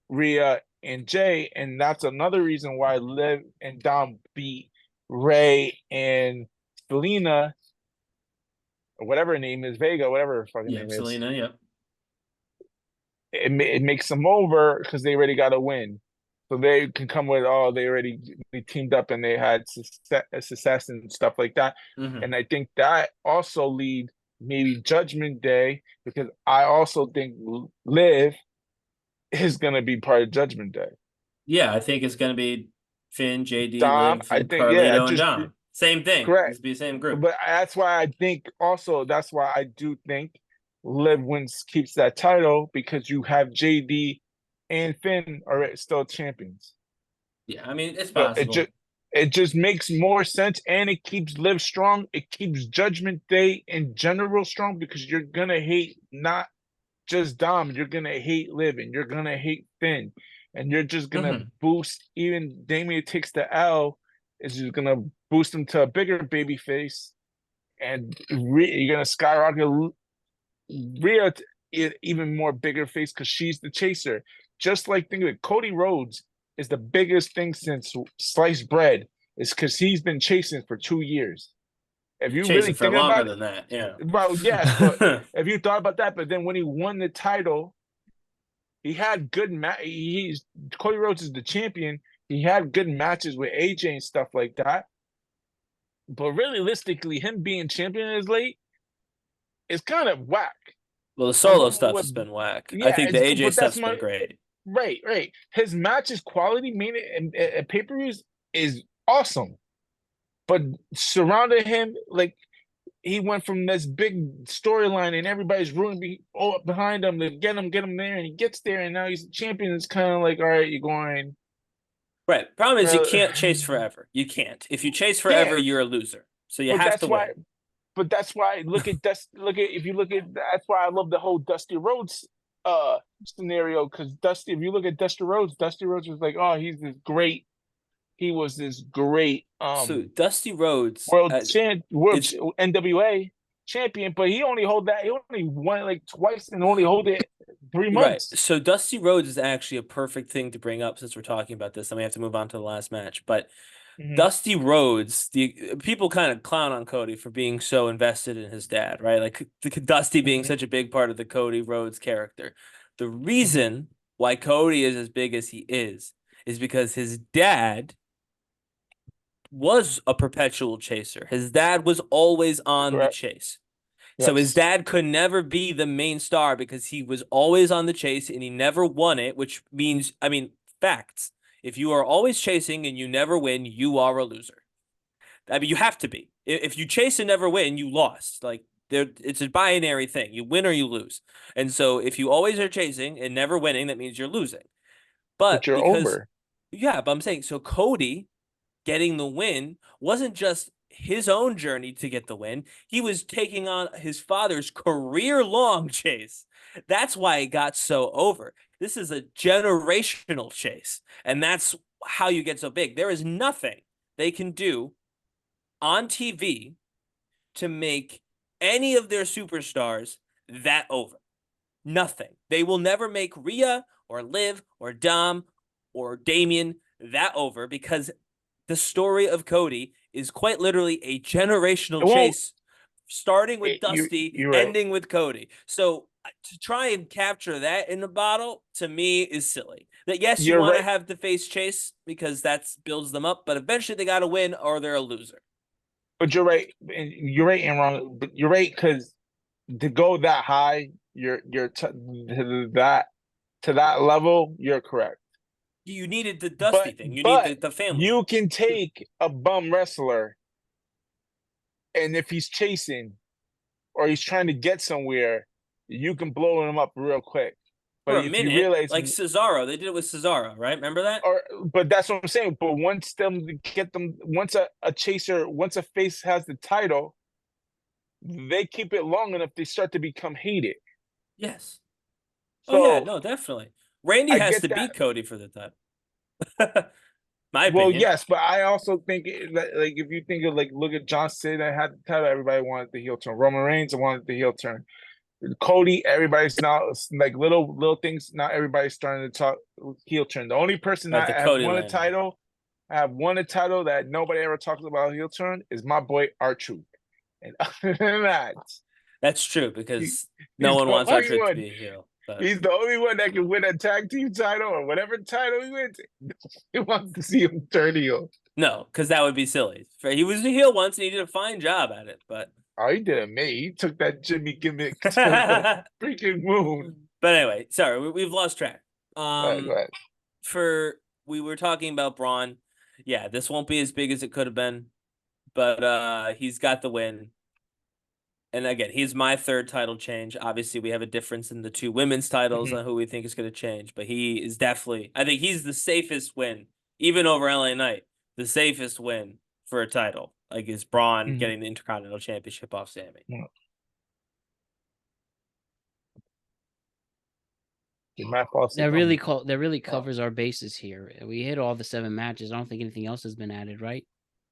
Rhea and Jay, and that's another reason why Liv and Dom beat Ray and Selena, or whatever her name is, Vega, whatever her fucking name is. Selena, yeah. It makes them over because they already got a win. So they can come with, they teamed up and they had success and stuff like that. Mm-hmm. And I think that also lead maybe Judgment Day, because I also think Liv is going to be part of Judgment Day. Yeah, I think it's going to be Finn, JD, Dom, Liv, I and think, yeah, Carlito, and Dom. Same thing. correct. It's be the same group. But that's why I do think Liv keeps that title, because you have JD and Finn are still champions. Yeah, I mean, it's So possible. it just makes more sense, and it keeps Liv strong. It keeps Judgment Day in general strong, because you're gonna hate not just Dom, you're gonna hate Liv, and you're gonna hate Finn, and you're just gonna boost. Even Damian takes the L, is just gonna boost him to a bigger baby face, and you're gonna skyrocket Rhea even more bigger face, because she's the chaser. Just like, think of it, Cody Rhodes is the biggest thing since sliced bread, is because he's been chasing for 2 years. If you really for think longer about than that, yeah. well, yes, but if you thought about that, but then when he won the title, he had good Cody Rhodes is the champion. He had good matches with AJ and stuff like that. But realistically, him being champion is late is kind of whack. Well, the solo stuff has been whack. I think the AJ stuff's been great. Right. His matches quality made it at pay-per-views is awesome. But surrounding him, like, he went from this big storyline and everybody's rooting behind him to get him there, and he gets there and now he's the champion. It's kind of like, all right, you're going. Right. Problem is, you can't chase forever. You can't. If you chase forever, you're a loser. So you have to win. But that's why that's why I love the whole Dusty Rhodes scenario, because if you look at Dusty Rhodes was like, oh, he was this great so Dusty Rhodes world NWA champion, but he only won like twice and only hold it 3 months. Right. So Dusty Rhodes is actually a perfect thing to bring up since we're talking about this. Then we have to move on to the last match. But Dusty Rhodes, the people kind of clown on Cody for being so invested in his dad, right? Like Dusty being such a big part of the Cody Rhodes character. The reason why Cody is as big as he is because his dad was a perpetual chaser. His dad was always on the chase. Yes. So his dad could never be the main star because he was always on the chase and he never won it, which means, facts. If you are always chasing and you never win, you are a loser. You have to be. If you chase and never win, you lost. Like, it's a binary thing. You win or you lose. And so if you always are chasing and never winning, that means you're losing. But you're over. Yeah, but I'm saying, so Cody getting the win wasn't just his own journey to get the win. He was taking on his father's career-long chase. That's why it got so over. This is a generational chase, and that's how you get so big. There is nothing they can do on TV to make any of their superstars that over. Nothing. They will never make Rhea or Liv or Dom or Damian that over, because the story of Cody is quite literally a generational chase, starting with Dusty, ending with Cody. So to try and capture that in a bottle, to me, is silly. That yes, you want to have the face chase because that builds them up, but eventually they got to win or they're a loser. But you're right. You're right and wrong. But you're right, because to go that high, to that level, you're correct. You needed the Dusty thing. You need the family. You can take a bum wrestler, and if he's chasing or he's trying to get somewhere, you can blow him up real quick. But for a minute, you realize, like Cesaro, they did it with Cesaro, right? Remember that? But that's what I'm saying. But once a face has the title, they keep it long enough, they start to become hated. Yes. Oh yeah, So no, definitely. Randy I has get to that. beat Cody for the title. My Well, opinion. yes, but I also think like if you think of like look at John Cena had the title, everybody wanted the heel turn. Roman Reigns wanted the heel turn. Cody, everybody's now like little things. Now everybody's starting to talk heel turn. The only person Right, that the have Cody won a Lane. title, have won a title that nobody ever talks about heel turn is my boy R-Truth. And other than that, That's true he, because no he's one the wants only R-Truth to one. be a heel. But He's the only one that can win a tag team title or whatever title he wins. He wants to see him turn heel. no, because that would be silly. He was a heel once and he did a fine job at it, but Oh, he did it, me. He took that Jimmy gimmick to the freaking moon. but anyway, sorry, we've lost track. All right, go ahead. We were talking about Braun. Yeah, this won't be as big as it could have been, but he's got the win. And again, he's my third title change. Obviously, we have a difference in the two women's titles on who we think is going to change, but he is definitely, I think he's the safest win, even over LA Knight, the safest win for a title. Like is Braun getting the Intercontinental Championship off Sammy. Yeah. That really covers our bases here. We hit all the 7 matches. I don't think anything else has been added, right?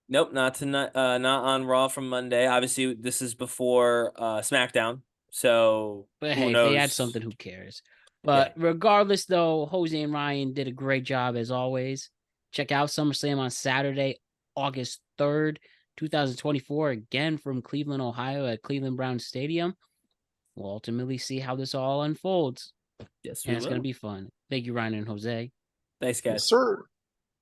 Nope, not tonight. Not on Raw from Monday. Obviously, this is before SmackDown, so But who hey, if they add knows? something, who cares? Yeah. But regardless, though, Jose and Ryan did a great job as always. Check out SummerSlam on Saturday, August 3rd, 2024, again from Cleveland, Ohio at Cleveland Brown Stadium. We'll ultimately see how this all unfolds. Yes, And we it's going to will. be fun. Thank you, Ryan and Jose. Thanks, guys. Yes, sir.